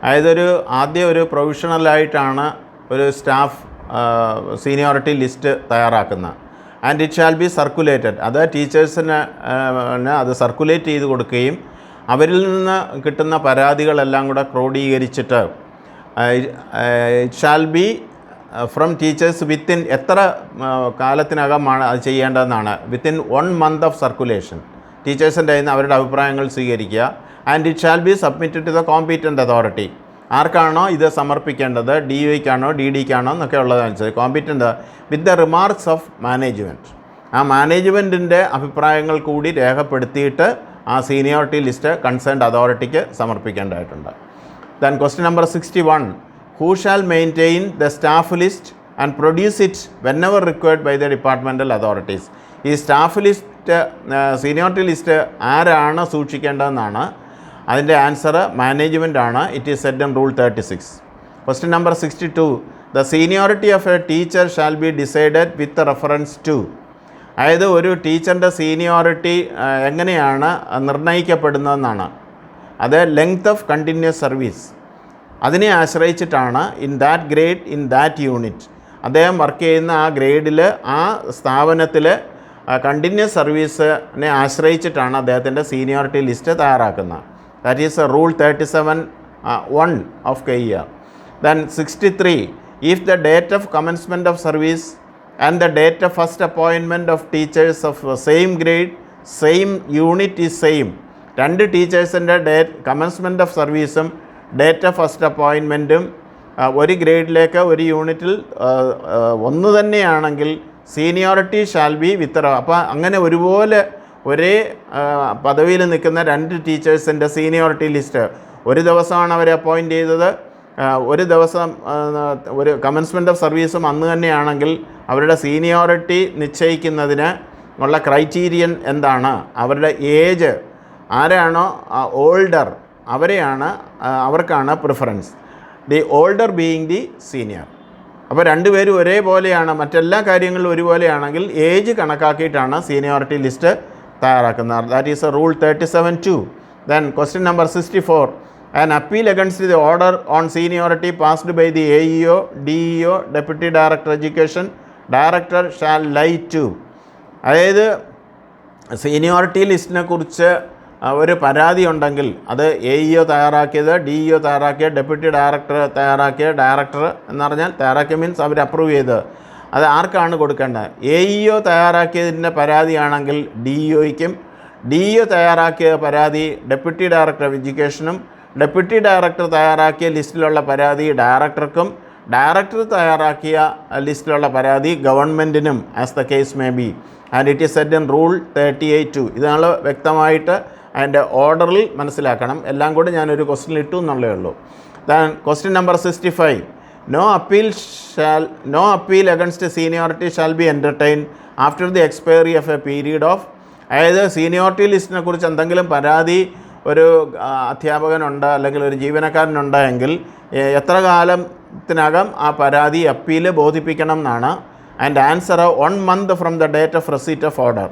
അതായത് ആദ്യം ഒരു പ്രൊവിഷണലായിട്ടാണ് ഒരു staff seniority list തയ്യാറാക്കുന്നത്. And it shall B circulated. അത് ടീച്ചേഴ്സിന് അത് circulate ചെയ്ത് കൊടുക്കുകയും അവരിൽ നിന്ന് കിട്ടുന്ന പരാതികളെല്ലാം കൂടെ ക്രോഡീകരിച്ചിട്ട് it shall be from teachers within എത്ര കാലത്തിനകമാണ് അത് ചെയ്യേണ്ടതെന്നാണ്. വിത്തിൻ 1 month ഓഫ് സർക്കുലേഷൻ ടീച്ചേഴ്സിൻ്റെ കയ്യിൽ നിന്ന് അവരുടെ അഭിപ്രായങ്ങൾ സ്വീകരിക്കുക. And it shall be submitted to the competent authority. ആർക്കാണോ ഇത് സമർപ്പിക്കേണ്ടത്, DOയ്ക്കാണോ DDയ്ക്കാണോ എന്നൊക്കെ ഉള്ളതനുസരിച്ച് competent with the remarks of management. ആ മാനേജ്മെൻറ്റിൻ്റെ അഭിപ്രായങ്ങൾ കൂടി രേഖപ്പെടുത്തിയിട്ട് ആ സീനിയോറിറ്റി ലിസ്റ്റ് കൺസേൺഡ് അതോറിറ്റിക്ക് സമർപ്പിക്കേണ്ടതായിട്ടുണ്ട്. Then question number 61. Who shall maintain the staff list and produce it whenever required by the departmental authorities? ഈ സ്റ്റാഫ് ലിസ്റ്റ് സീനിയോറിറ്റി ലിസ്റ്റ് ആരാണ് സൂക്ഷിക്കേണ്ടതെന്നാണ്. അതിൻ്റെ answer management ആണ്. It is set in rule 36. Question number 62. The seniority of a teacher shall be decided with reference to. അതായത് ഒരു ടീച്ചറിൻ്റെ seniority എങ്ങനെയാണ് നിർണ്ണയിക്കപ്പെടുന്നതെന്നാണ്. അത് length of continuous service അതിനെ ആശ്രയിച്ചിട്ടാണ്. In that grade in that unit, അദ്ദേഹം work ചെയ്യുന്ന ആ ഗ്രേഡിൽ ആ സ്ഥാപനത്തിൽ കണ്ടിന്യൂസ് സർവീസിനെ ആശ്രയിച്ചിട്ടാണ് അദ്ദേഹത്തിൻ്റെ സീനിയോറിറ്റി ലിസ്റ്റ് തയ്യാറാക്കുന്നത്. That is rule 37(1) of KER. Then 63. If the date of commencement of service and the date of first appointment of teachers of same grade, same unit is same. രണ്ട് ടീച്ചേഴ്സിൻ്റെ commencement of സർവീസും date of first അപ്പോയിൻമെൻറ്റും ഒരു ഗ്രേഡിലേക്ക് ഒരു യൂണിറ്റിൽ ഒന്ന് തന്നെയാണെങ്കിൽ seniority shall be വിത്ത് അപ്പോൾ അങ്ങനെ ഒരുപോലെ ഒരേ പദവിയിൽ നിൽക്കുന്ന 2 ടീച്ചേഴ്സിൻ്റെ സീനിയോറിറ്റി ലിസ്റ്റ് ഒരു ദിവസമാണ് അവരെ അപ്പോയിൻറ്റ് ചെയ്തത്, ഒരു ദിവസം ഒരു കമൻസ്മെൻറ്റ് ഓഫ് സർവീസും അന്ന് തന്നെയാണെങ്കിൽ അവരുടെ സീനിയോറിറ്റി നിശ്ചയിക്കുന്നതിന് ഉള്ള ക്രൈറ്റീരിയൻ എന്താണ്? അവരുടെ ഏജ് ആരാണോ ഓൾഡർ അവർക്കാണ് preference, the older being the senior. അപ്പോൾ രണ്ടുപേരും ഒരേപോലെയാണ്, മറ്റെല്ലാ കാര്യങ്ങളിലും ഒരുപോലെയാണെങ്കിൽ ഏജ് കണക്കാക്കിയിട്ടാണ് സീനിയോറിറ്റി ലിസ്റ്റ് തയ്യാറാക്കുന്നത്. That is rule 37(2). Then question number 64. An appeal against the order on seniority passed by the AEO, DEO, Deputy Director Education, Director shall lie to. അതായത് seniority ലിസ്റ്റിനെ കുറിച്ച് ഒരു പരാതി ഉണ്ടെങ്കിൽ അത് AEO തയ്യാറാക്കിയത്, DEO തയ്യാറാക്കിയത്, deputy director തയ്യാറാക്കിയത്, ഡയറക്ടർ എന്ന് പറഞ്ഞാൽ തയ്യാറാക്കിയ മീൻസ് അവർ അപ്രൂവ് ചെയ്തത്, അത് ആർക്കാണ് കൊടുക്കേണ്ടത്? AEO തയ്യാറാക്കിയതിൻ്റെ പരാതിയാണെങ്കിൽ DEOയ്ക്കും, DEO തയ്യാറാക്കിയ പരാതി ഡെപ്യൂട്ടി ഡയറക്ടർ ഓഫ് എഡ്യൂക്കേഷനും, ഡെപ്യൂട്ടി ഡയറക്ടർ തയ്യാറാക്കിയ ലിസ്റ്റിലുള്ള പരാതി ഡയറക്ടർക്കും, ഡയറക്ടർ തയ്യാറാക്കിയ ലിസ്റ്റിലുള്ള പരാതി ഗവൺമെൻറ്റിനും, as the case may be. And it is set in rule 38(2). ഇത് നമ്മൾ വ്യക്തമായിട്ട് അതിൻ്റെ ഓർഡറിൽ മനസ്സിലാക്കണം. എല്ലാം കൂടി ഞാനൊരു ക്വസ്റ്റ്യനിൽ ഇട്ടു എന്നുള്ളേ ഉള്ളൂ. Then question number 65. No appeal against seniority shall be entertained after the expiry of a period of. അതായത് സീനിയോറിറ്റി ലിസ്റ്റിനെ കുറിച്ച് എന്തെങ്കിലും പരാതി ഒരു അധ്യാപകനുണ്ട് അല്ലെങ്കിൽ ഒരു ജീവനക്കാരനുണ്ട് എങ്കിൽ എത്ര കാലത്തിനകം ആ പരാതി അപ്പീല് ബോധിപ്പിക്കണം എന്നാണ്. And answer 1 month from the date of receipt of order.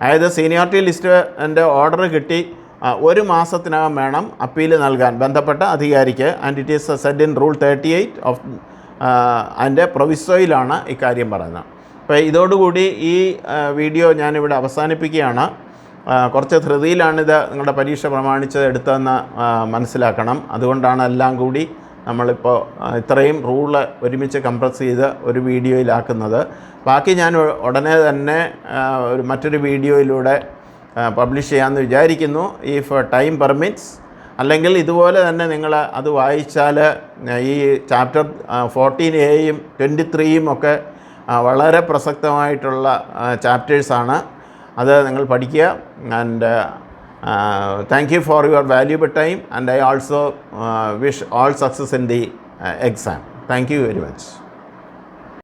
അതായത് സീനിയോറിറ്റി ലിസ്റ്റിൻ്റെ ഓർഡർ കിട്ടി 1 മാസത്തിനകം വേണം അപ്പീൽ നൽകാൻ ബന്ധപ്പെട്ട അധികാരിക്ക്. And it is set in rule 38 of അതിൻ്റെ പ്രൊവിസോയിലാണ് ഇക്കാര്യം പറയുന്നത്. അപ്പോൾ ഇതോടുകൂടി ഈ വീഡിയോ ഞാനിവിടെ അവസാനിപ്പിക്കുകയാണ്. കുറച്ച് ധൃതിയിലാണിത് നിങ്ങളുടെ പരീക്ഷ പ്രമാണിച്ചത് എടുത്തതെന്ന് മനസ്സിലാക്കണം. അതുകൊണ്ടാണ് എല്ലാം കൂടി നമ്മളിപ്പോൾ ഇത്രയും റൂള് ഒരുമിച്ച് കംപ്രസ് ചെയ്ത് ഒരു വീഡിയോയിലാക്കുന്നത്. ബാക്കി ഞാൻ ഉടനെ തന്നെ മറ്റൊരു വീഡിയോയിലൂടെ പബ്ലിഷ് ചെയ്യാമെന്ന് വിചാരിക്കുന്നു, ഇഫ് ടൈം പെർമിറ്റ്സ്. അല്ലെങ്കിൽ ഇതുപോലെ തന്നെ നിങ്ങൾ അത് വായിച്ചാൽ ഈ ചാപ്റ്റർ 14A-യും 23-യും ഒക്കെ വളരെ പ്രസക്തമായിട്ടുള്ള ചാപ്റ്റേഴ്സാണ്. അത് നിങ്ങൾ പഠിക്കുക. And thank you for your valuable time and I also wish all success in the exam. Thank you very much.